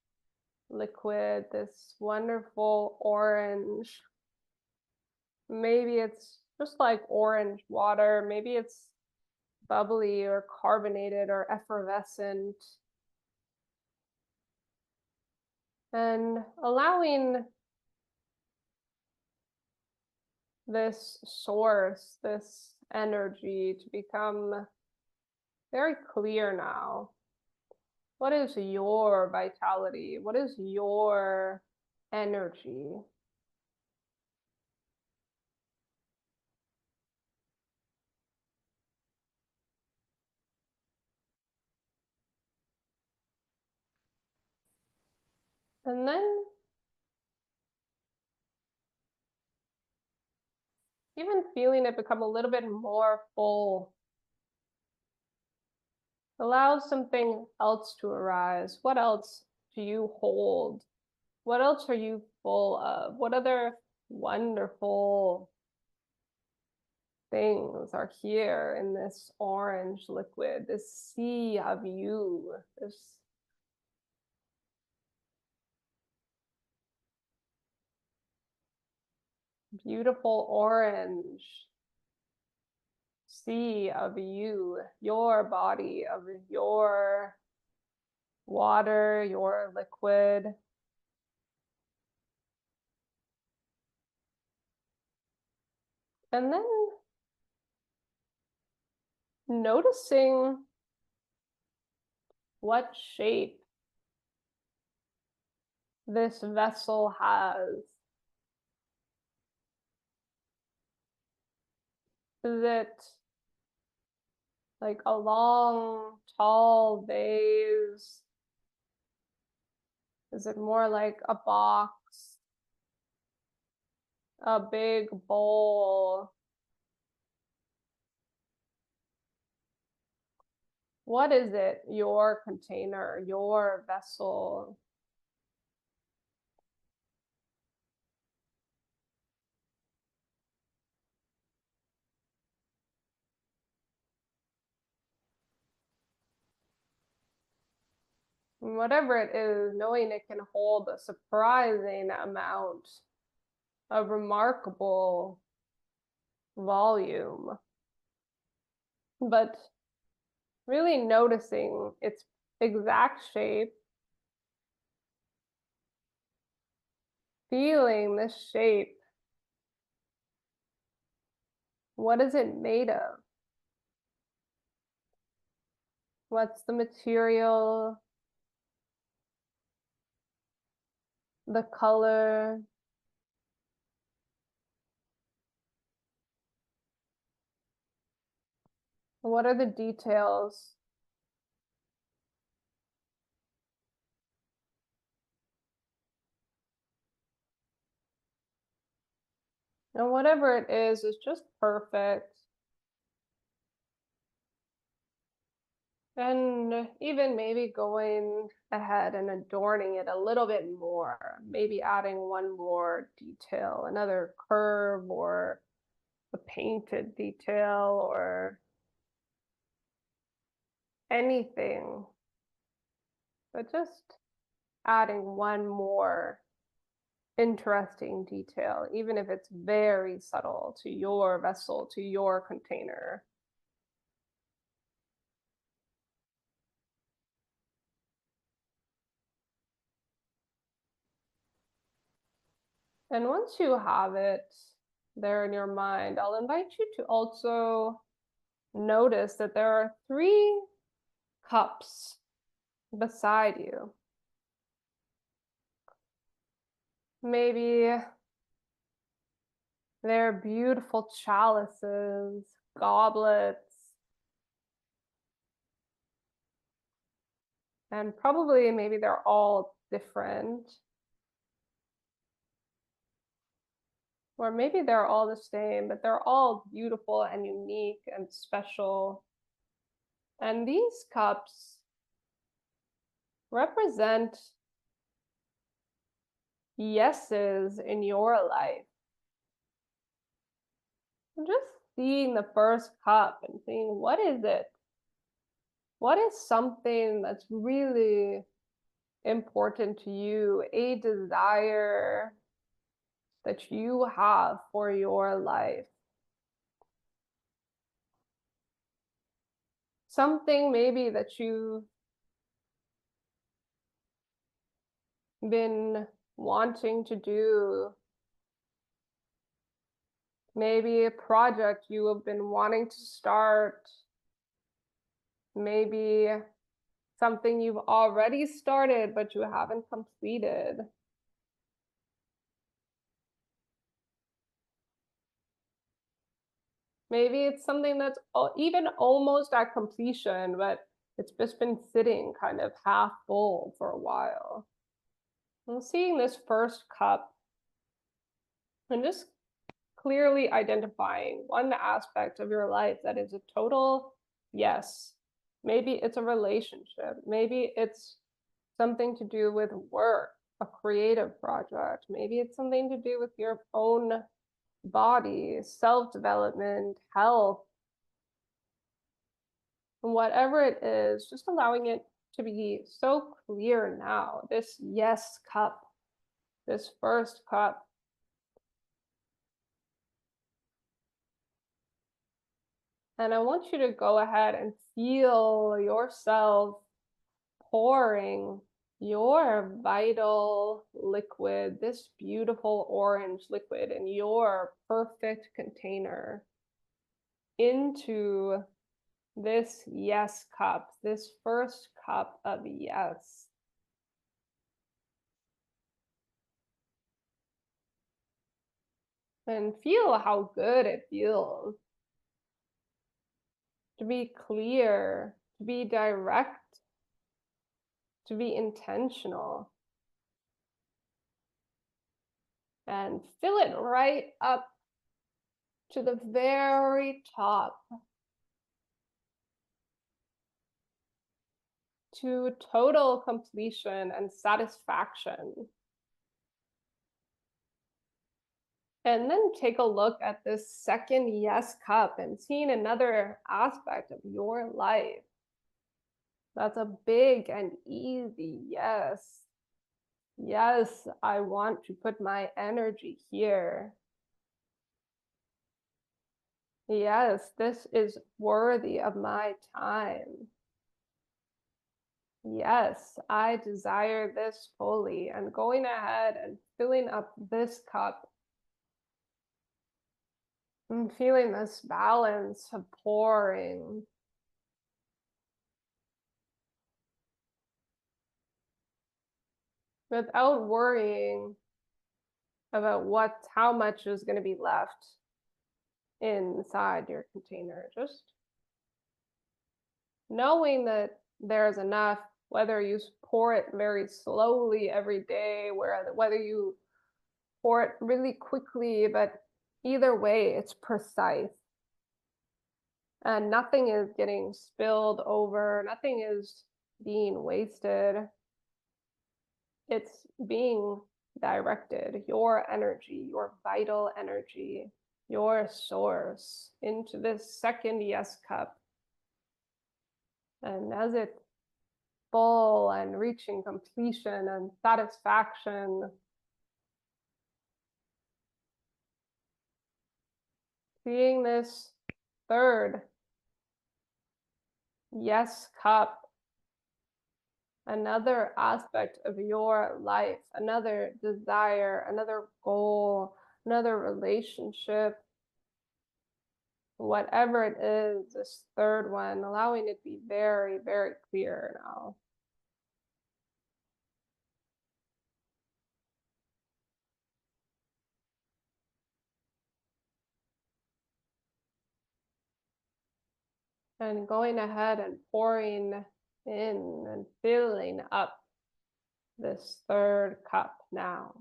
liquid, this wonderful orange. Maybe it's just like orange water, maybe it's bubbly or carbonated or effervescent. And allowing this source, this energy to become very clear now. What is your vitality? What is your energy? And then even feeling it become a little bit more full allows something else to arise. What else do you hold? What else are you full of? What other wonderful things are here in this orange liquid, this sea of you, this beautiful orange sea of you, your body, of your water, your liquid. And then noticing what shape this vessel has. Is it like a long, tall vase? Is it more like a box, a big bowl? What is it? Your container, your vessel. And whatever it is, knowing it can hold a surprising amount of remarkable volume, but really noticing its exact shape, feeling this shape. What is it made of? What's the material, the color? What are the details? And whatever it is just perfect. And even maybe going ahead and adorning it a little bit more, maybe adding one more detail, another curve or a painted detail or anything, but just adding one more interesting detail, even if it's very subtle, to your vessel, to your container. And once you have it there in your mind, I'll invite you to also notice that there are 3 cups beside you. Maybe they're beautiful chalices, goblets, and probably maybe they're all different. Or maybe they're all the same, but they're all beautiful and unique and special. And these cups represent yeses in your life. Just seeing the first cup and seeing what is it? What is something that's really important to you, a desire that you have for your life? Something maybe that you've been wanting to do. Maybe a project you have been wanting to start. Maybe something you've already started, but you haven't completed. Maybe it's something that's even almost at completion, but it's just been sitting kind of half full for a while. And seeing this first cup and just clearly identifying one aspect of your life that is a total yes. Maybe it's a relationship. Maybe it's something to do with work, a creative project. Maybe it's something to do with your own body, self development, health, whatever it is, just allowing it to be so clear now. This yes cup, this first cup. And I want you to go ahead and feel yourself pouring your vital liquid, this beautiful orange liquid in your perfect container into this yes cup, this first cup of yes. And feel how good it feels to be clear, to be direct, to be intentional, and fill it right up to the very top, to total completion and satisfaction. And then take a look at this second yes cup and seeing another aspect of your life. That's a big and easy yes. Yes, I want to put my energy here. Yes, this is worthy of my time. Yes, I desire this fully. And going ahead and filling up this cup and feeling this balance of pouring. Without worrying about how much is going to be left inside your container. Just knowing that there's enough, whether you pour it very slowly every day, whether you pour it really quickly, but either way, it's precise. And nothing is getting spilled over, nothing is being wasted. It's being directed, your energy, your vital energy, your source into this second yes cup. And as it's full and reaching completion and satisfaction, seeing this third yes cup, another aspect of your life, another desire, another goal, another relationship, whatever it is, this third one, allowing it to be very, very clear now. And going ahead and pouring in and filling up this third cup now.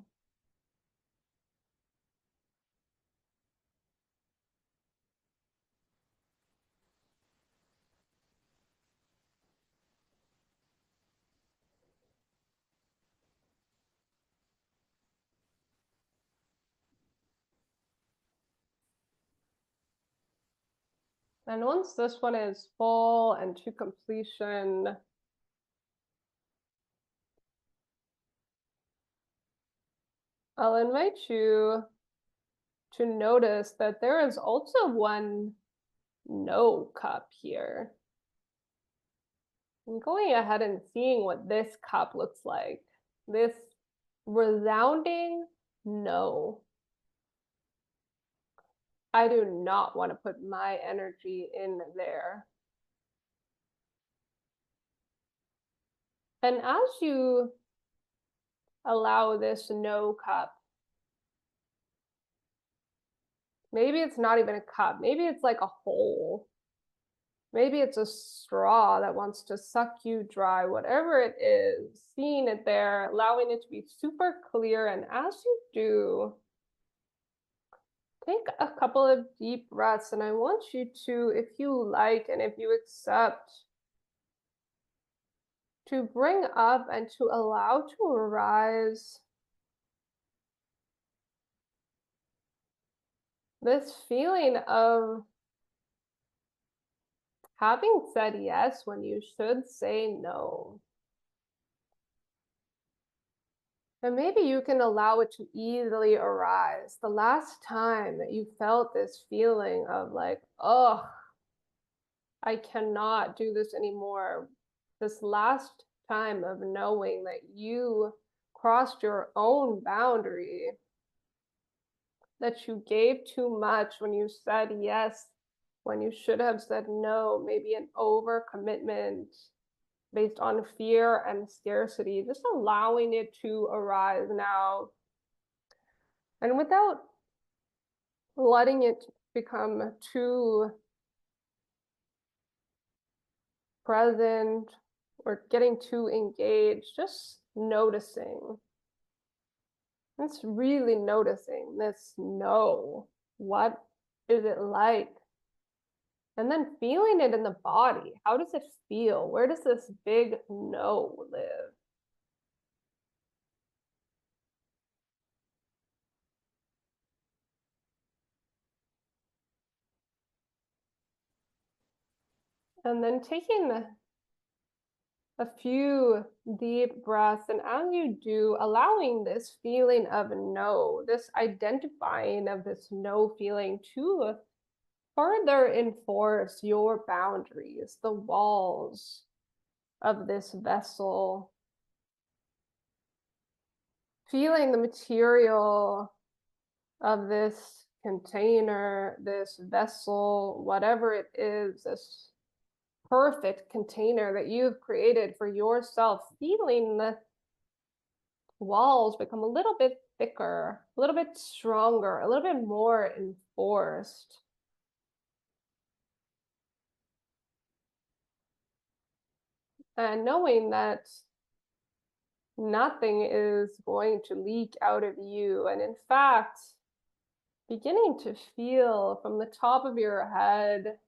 And once this one is full and to completion, I'll invite you to notice that there is also one no cup here. And going ahead and seeing what this cup looks like, this resounding no. I do not want to put my energy in there. And as you allow this no cup, maybe it's not even a cup, maybe it's like a hole. Maybe it's a straw that wants to suck you dry, whatever it is, seeing it there, allowing it to be super clear. And as you do, take a couple of deep breaths. And I want you to, if you like and if you accept, to bring up and to allow to arise this feeling of having said yes when you should say no. And maybe you can allow it to easily arise. The last time that you felt this feeling of like, oh, I cannot do this anymore. This last time of knowing that you crossed your own boundary, that you gave too much when you said yes, when you should have said no, maybe an overcommitment based on fear and scarcity, just allowing it to arise now. And without letting it become too present or getting too engaged, just noticing. It's really noticing this no. What is it like? And then feeling it in the body. How does it feel? Where does this big no live? And then taking a few deep breaths, and as you do, allowing this feeling of no, this identifying of this no feeling to further enforce your boundaries, the walls of this vessel, feeling the material of this container, this vessel, whatever it is, this perfect container that you've created for yourself, feeling the walls become a little bit thicker, a little bit stronger, a little bit more enforced. And knowing that nothing is going to leak out of you. And in fact, beginning to feel from the top of your head,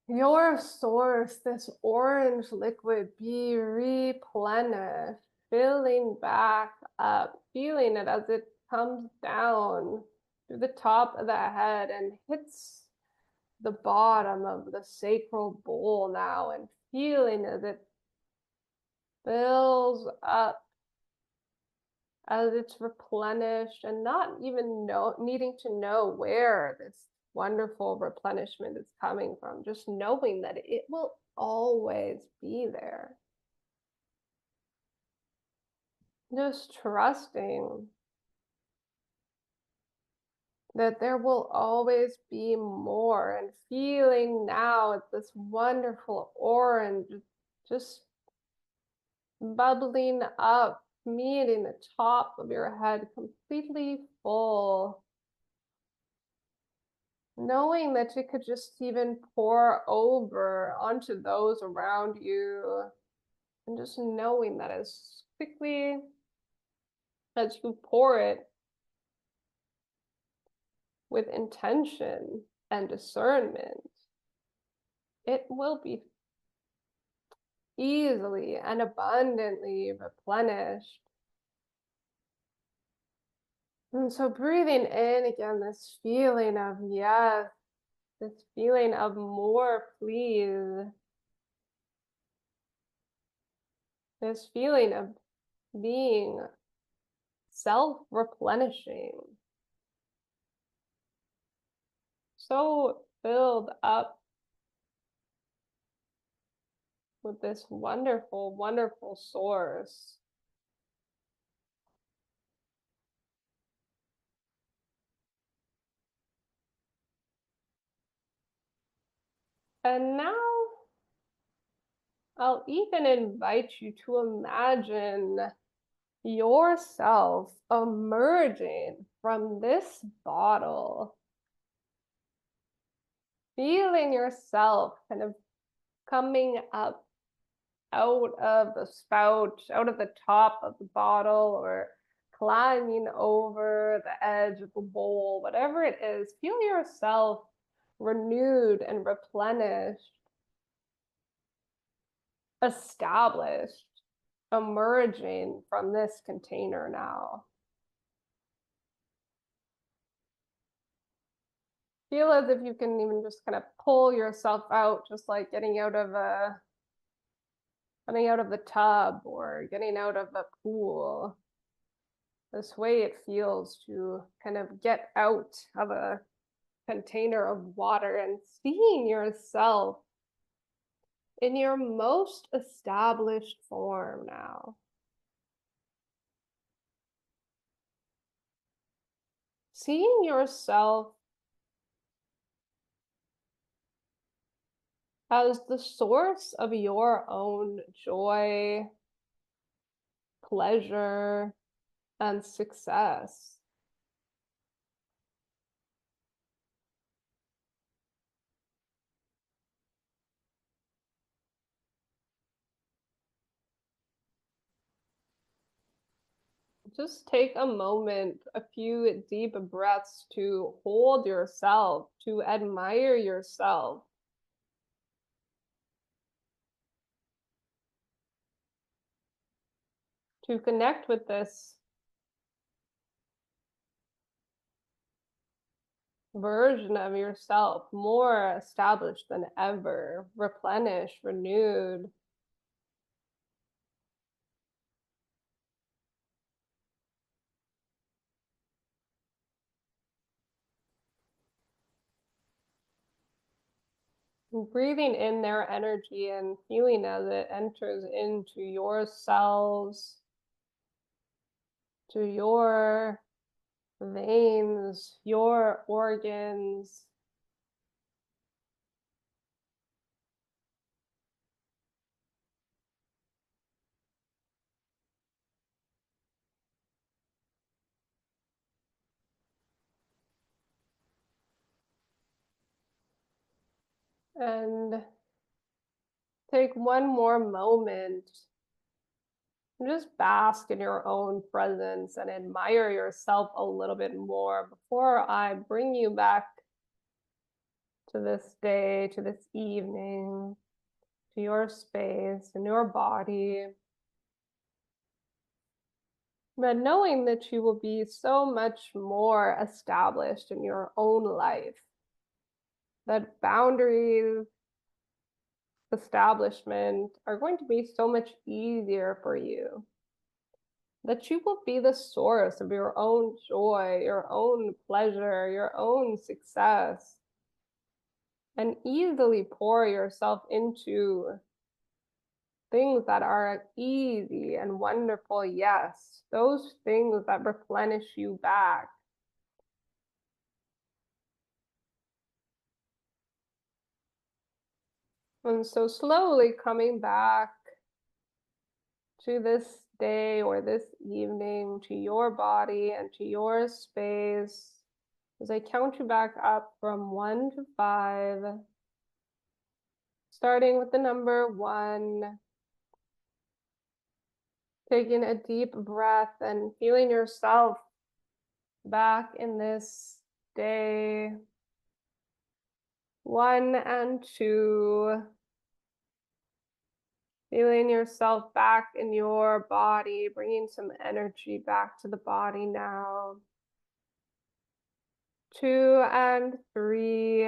your source, this orange liquid, be replenished, filling back up, feeling it as it comes down through the top of the head and hits the bottom of the sacral bowl now, and feeling as it fills up, as it's replenished, and not even needing to know where this wonderful replenishment is coming from, just knowing that it will always be there. Just trusting that there will always be more, and feeling now this wonderful orange just bubbling up, meeting the top of your head completely full, knowing that it could just even pour over onto those around you, and just knowing that as quickly as you pour it with intention and discernment, it will be easily and abundantly replenished. And so breathing in again, this feeling of yes, this feeling of more, please, this feeling of being self-replenishing, so filled up with this wonderful, wonderful source. And now I'll even invite you to imagine yourself emerging from this bottle, feeling yourself kind of coming up out of the spout, out of the top of the bottle, or climbing over the edge of the bowl, whatever it is, feel yourself renewed and replenished, established, emerging from this container now. Feel as if you can even just kind of pull yourself out, just like getting out of the tub or getting out of a pool. This way it feels to kind of get out of a container of water and seeing yourself in your most established form now. Seeing yourself as the source of your own joy, pleasure, and success. Just take a moment, a few deep breaths to hold yourself, to admire yourself, to connect with this version of yourself, more established than ever, replenished, renewed. Breathing in their energy and feeling as it enters into your cells, to your veins, your organs. And take one more moment and just bask in your own presence and admire yourself a little bit more before I bring you back to this day, to this evening, to your space and your body. But knowing that you will be so much more established in your own life, that boundaries, establishment are going to be so much easier for you, that you will be the source of your own joy, your own pleasure, your own success, and easily pour yourself into things that are easy and wonderful, yes, those things that replenish you back. And so slowly coming back to this day or this evening, to your body and to your space, as I count you back up from 1 to 5, starting with the number 1, taking a deep breath and feeling yourself back in this day. 1 and 2, feeling yourself back in your body, bringing some energy back to the body now. 2 and 3,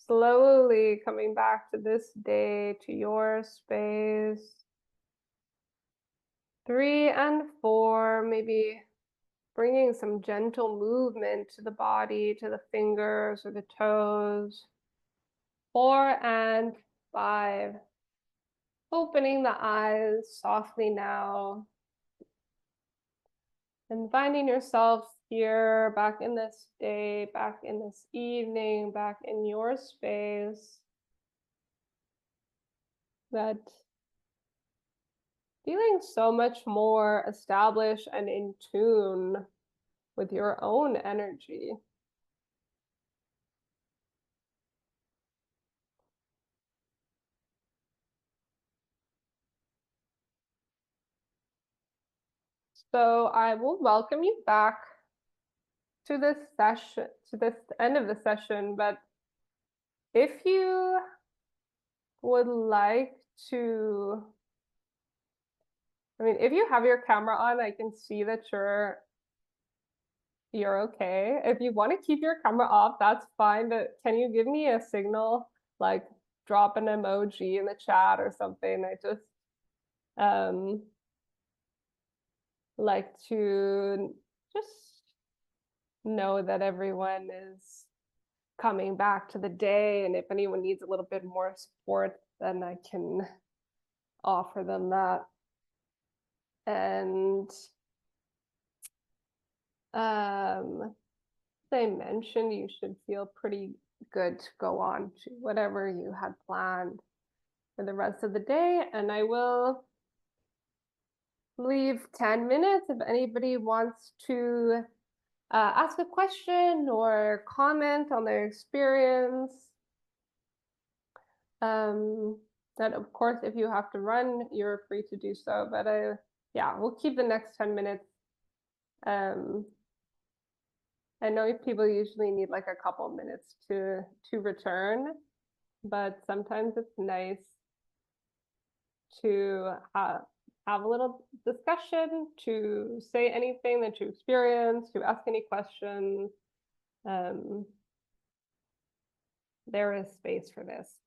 slowly coming back to this day, to your space. 3 and 4, maybe bringing some gentle movement to the body, to the fingers or the toes. 4 and 5, opening the eyes softly now and finding yourself here, back in this day, back in this evening, back in your space. that feeling so much more established and in tune with your own energy. So I will welcome you back to this session, to this end of the session. But if you would like to, I mean, if you have your camera on, I can see that you're okay. If you want to keep your camera off, that's fine. But can you give me a signal, like drop an emoji in the chat or something? I just um like to just know that everyone is coming back to the day, and if anyone needs a little bit more support, then I can offer them that. And as I mentioned, you should feel pretty good to go on to whatever you had planned for the rest of the day. And I will leave 10 minutes if anybody wants to ask a question or comment on their experience. That of course, if you have to run, you're free to do so. But yeah, we'll keep the next 10 minutes. I know people usually need like a couple minutes to return, but sometimes it's nice to have a little discussion, to say anything that you experience, to ask any questions. There is space for this.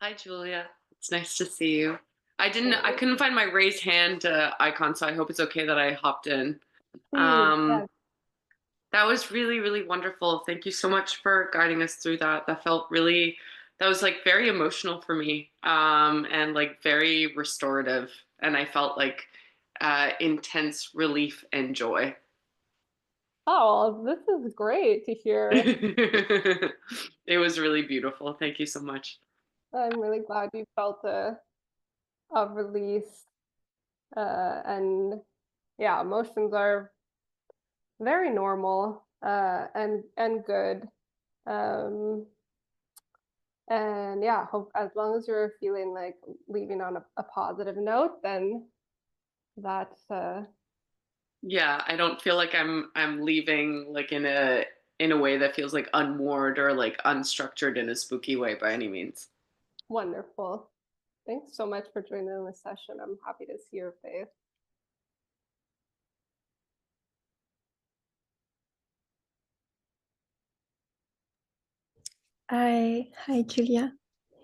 Hi, Julia. It's nice to see you. I couldn't find my raise hand icon, so I hope it's okay that I hopped in. Please, Um, yes. that was really, really wonderful. Thank you so much for guiding us through that. That was like very emotional for me, and like very restorative. And I felt like intense relief and joy. Oh, this is great to hear. It was really beautiful. Thank you so much. I'm really glad you felt a release. And yeah, emotions are very normal and good. Um, and yeah, hope as long as you're feeling like leaving on a positive note, then that's Yeah, I don't feel like I'm leaving like in a way that feels like unmoored or like unstructured in a spooky way by any means. wonderful. Thanks so much for joining this session. I'm happy to see your face. Hi, Julia.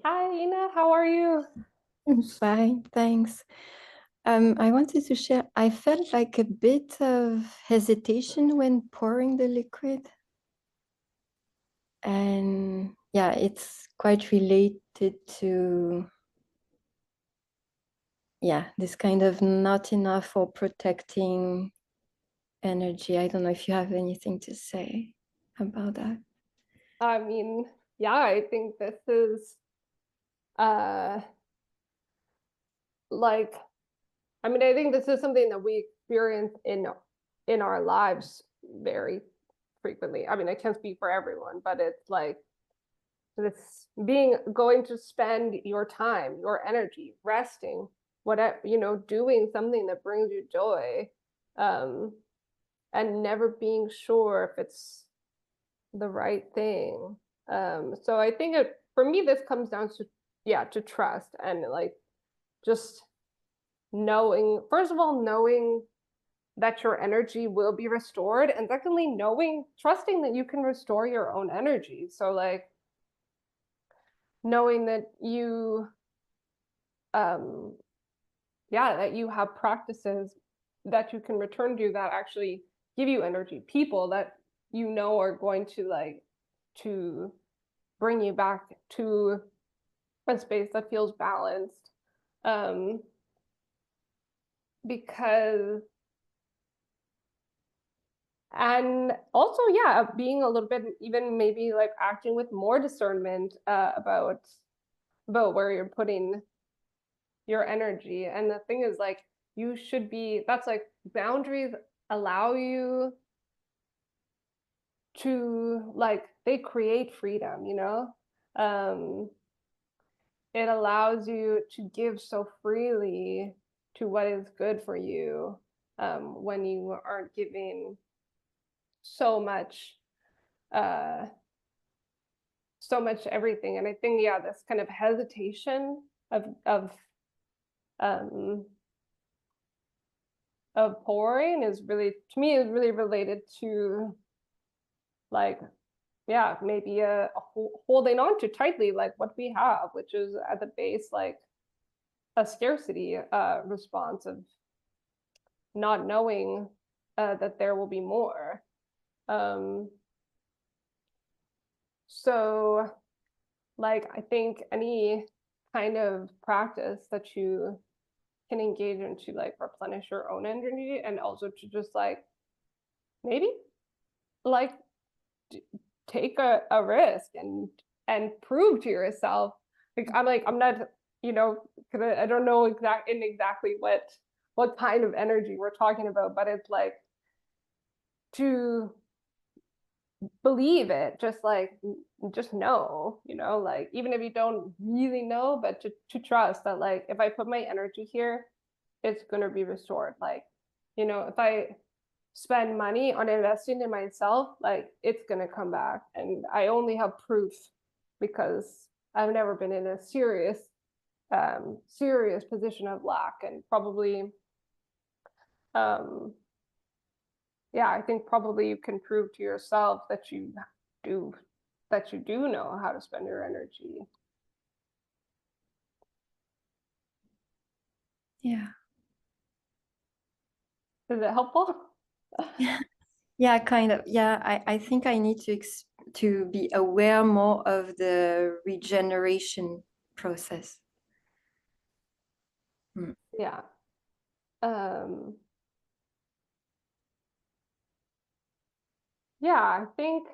Hi, Ina. How are you? I'm fine, thanks. I wanted to share, I felt like a bit of hesitation when pouring the liquid. And yeah, it's quite related to, yeah, this kind of not enough or protecting energy. I don't know if you have anything to say about that. I mean, yeah, I think this is uh like I mean, I think this is something that we experience in our lives very frequently. I mean, I can't speak for everyone, but it's like this being going to spend your time, your energy, resting, whatever, doing something that brings you joy, um, and never being sure if it's the right thing. So I think for me, this comes down to, yeah, to trust and like just knowing, first of all, knowing that your energy will be restored, and secondly, trusting that you can restore your own energy. So like knowing that um that you have practices that you can return to that actually give you energy, people that are going to to bring you back to a space that feels balanced. um because And also, yeah, being a little bit, even maybe like acting with more discernment about where you're putting your energy. And the thing is, like, you should be, that's like, boundaries allow you to, like, they create freedom, you know? It allows you to give so freely to what is good for you, when you aren't giving so much, uh, so much everything. And I think, yeah, this kind of hesitation um, of pouring is really, to me, is really related to, like, yeah, maybe holding on to tightly, like what we have, which is at the base, like a scarcity response of not knowing that there will be more. So, like, I think any kind of practice that you can engage in to, like, replenish your own energy, and also to just, like, maybe, like, take a risk and prove to yourself, like, I'm not, you know, because I don't know exactly what kind of energy we're talking about, but it's like to believe it, just like, just know, you know, like, even if you don't really know, but to trust that, like, if I put my energy here, it's going to be restored. Like, you know, if I spend money on investing in myself, like, it's going to come back. And I only have proof because I've never been in a serious position of lack. And probably, um yeah, I think probably you can prove to yourself that you do know how to spend your energy. Yeah. Is it helpful? Yeah, kind of. Yeah, I think I need to be aware more of the regeneration process. Yeah. Yeah, I think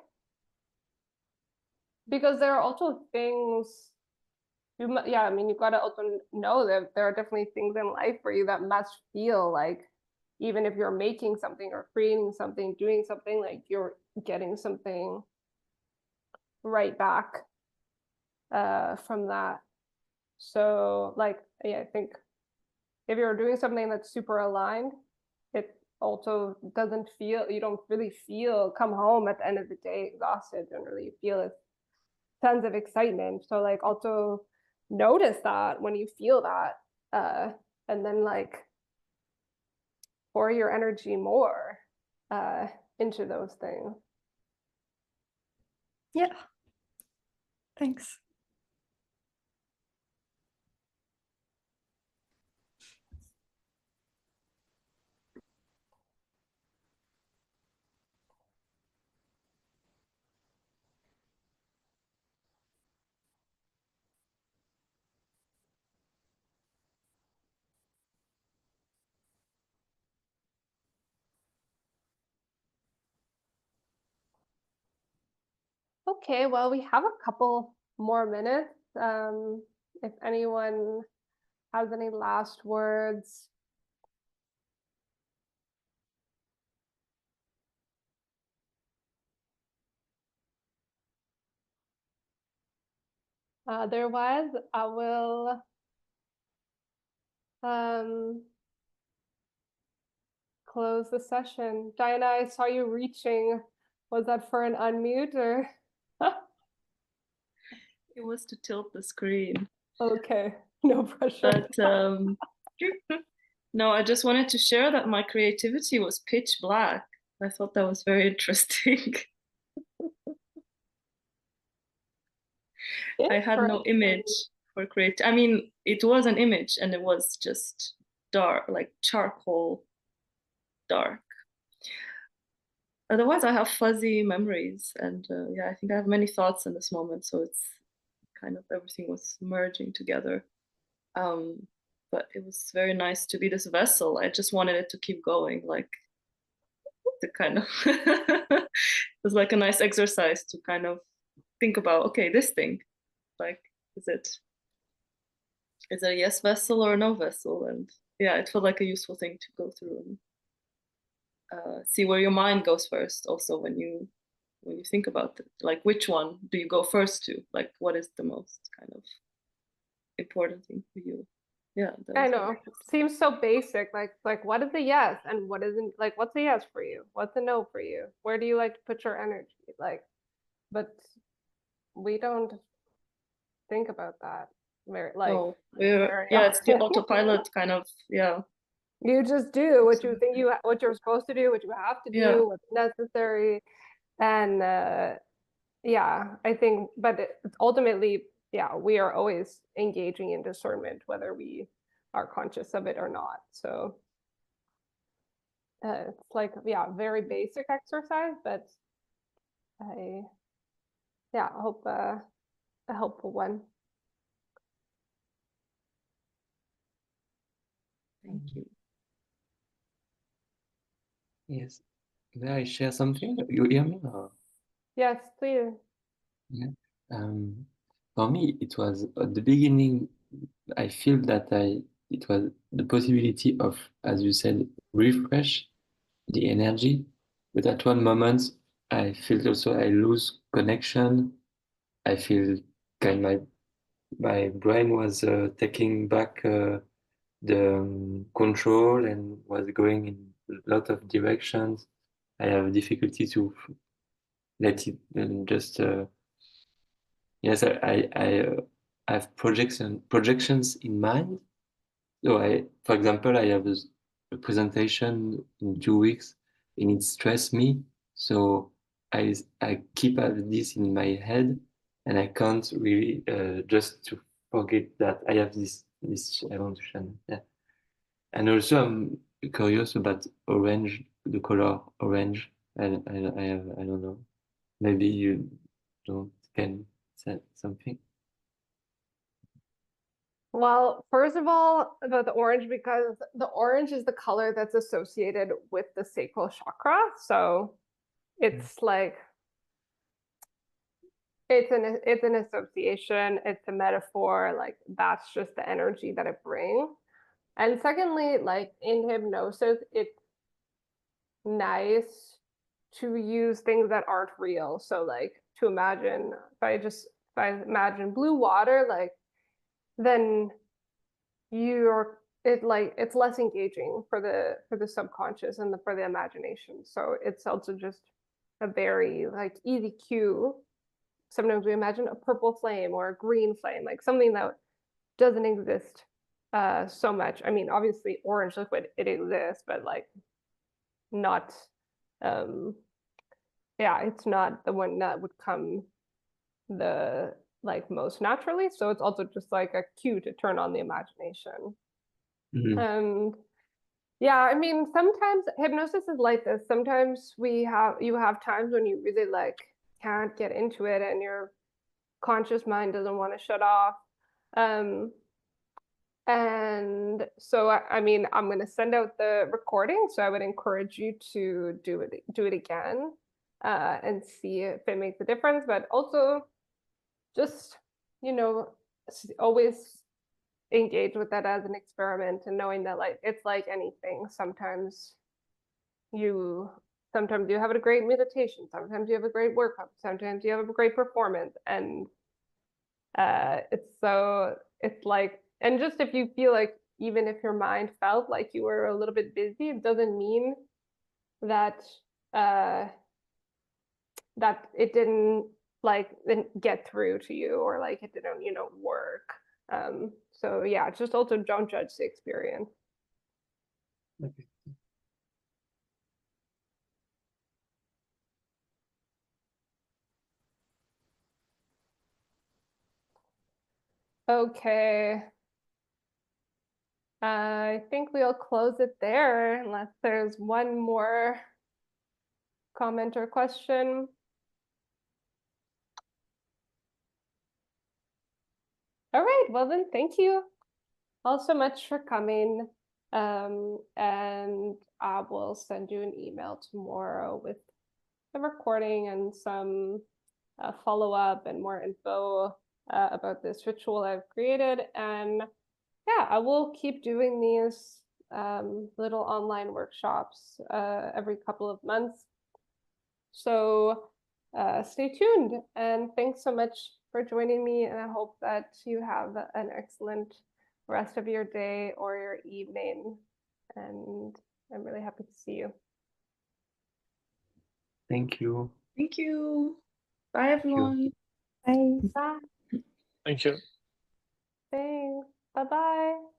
because there are also things yeah, I mean, you got to also know that there are definitely things in life for you that must feel like, even if you're making something or creating something, doing something, like, you're getting something right back from that. So, like, yeah, I think if you're doing something that's super aligned, it also doesn't feel, you don't really feel, come home at the end of the day exhausted, don't really feel a sense of excitement. So, like, also notice that when you feel that, and then, like, pour your energy more into those things. Yeah. Thanks. Okay, well, we have a couple more minutes. If anyone has any last words. Otherwise, I will close the session. Diana, I saw you reaching. Was that for an unmute or? It was to tilt the screen. Okay, no pressure. But no, I just wanted to share that my creativity was pitch black. I thought that was very interesting. I had no image for create. I mean, it was an image and it was just dark, like charcoal dark. Otherwise, I have fuzzy memories, and yeah, I think I have many thoughts in this moment. So it's kind of everything was merging together. But it was very nice to be this vessel. I just wanted it to keep going, like to kind of it was like a nice exercise to kind of think about, okay, this thing, like, is it a yes vessel or a no vessel? And yeah, it felt like a useful thing to go through and see where your mind goes first. Also, when you think about it, like which one do you go first to? Like, what is the most kind of important thing for you? Yeah, that I was know. very interesting. Seems so basic. Like what is a yes and what isn't, like what's a yes for you? What's a no for you? Where do you like to put your energy? Like, but we don't think about that very like No, very yeah, it's the often. autopilot kind of, yeah. You just do what you think what you're supposed to do, what you have to Yeah. do, what's necessary. And yeah, I think, but it's ultimately, yeah, we are always engaging in discernment, whether we are conscious of it or not. So it's like, yeah, very basic exercise, but I, yeah, I hope a helpful one. Thank you. Yes. May I share something? You hear me? Or? Yes, please. Yeah. For me, it was at the beginning, I feel that it was the possibility of, as you said, refresh the energy. But at one moment, I feel also I lose connection. I feel kind of my brain was taking back the control and was going in a lot of directions. I have difficulty to let it just yes, I have projections in mind. So for example, I have a presentation in 2 weeks, and it stress me. So I keep this in my head, and I can't really just to forget that I have this evolution. Yeah, and also I'm curious about orange, the color orange. I don't know. Maybe you don't can say something. Well, first of all, about the orange, because the orange is the color that's associated with the sacral chakra. So it's like it's an association, it's a metaphor, like that's just the energy that it brings. And secondly, like in hypnosis, it's nice to use things that aren't real. So like to imagine, if I imagine blue water, like then it's less engaging for the subconscious and for the imagination. So it's also just a very like easy cue. Sometimes we imagine a purple flame or a green flame, like something that doesn't exist so much. I mean, obviously orange liquid, it exists, but like not um yeah, it's not the one that would come the like most naturally. So it's also just like a cue to turn on the imagination. Mhm. And yeah, I mean, sometimes hypnosis is like this. Sometimes you have times when you really like can't get into it and your conscious mind doesn't want to shut off. Um, and so I mean, I'm going to send out the recording, so I would encourage you to do it again and see if it makes a difference, but also just, you know, always engage with that as an experiment and knowing that like it's like anything. You sometimes you have a great meditation, sometimes you have a great workout, sometimes you have a great performance, and it's like, and just if you feel like even if your mind felt like you were a little bit busy, it doesn't mean that uh that it didn't get through to you, or like it didn't, work. So yeah, just also don't judge the experience. Okay. Okay. I think we'll close it there unless there's one more comment or question. All right, well then, thank you all so much for coming. And I will send you an email tomorrow with the recording and some follow-up and more info about this ritual I've created. And yeah, I will keep doing these little online workshops every couple of months. So stay tuned, and thanks so much for joining me. And I hope that you have an excellent rest of your day or your evening. And I'm really happy to see you. Thank you. Thank you. Bye, everyone. Bye. Bye. Thank you. Thanks. Bye-bye.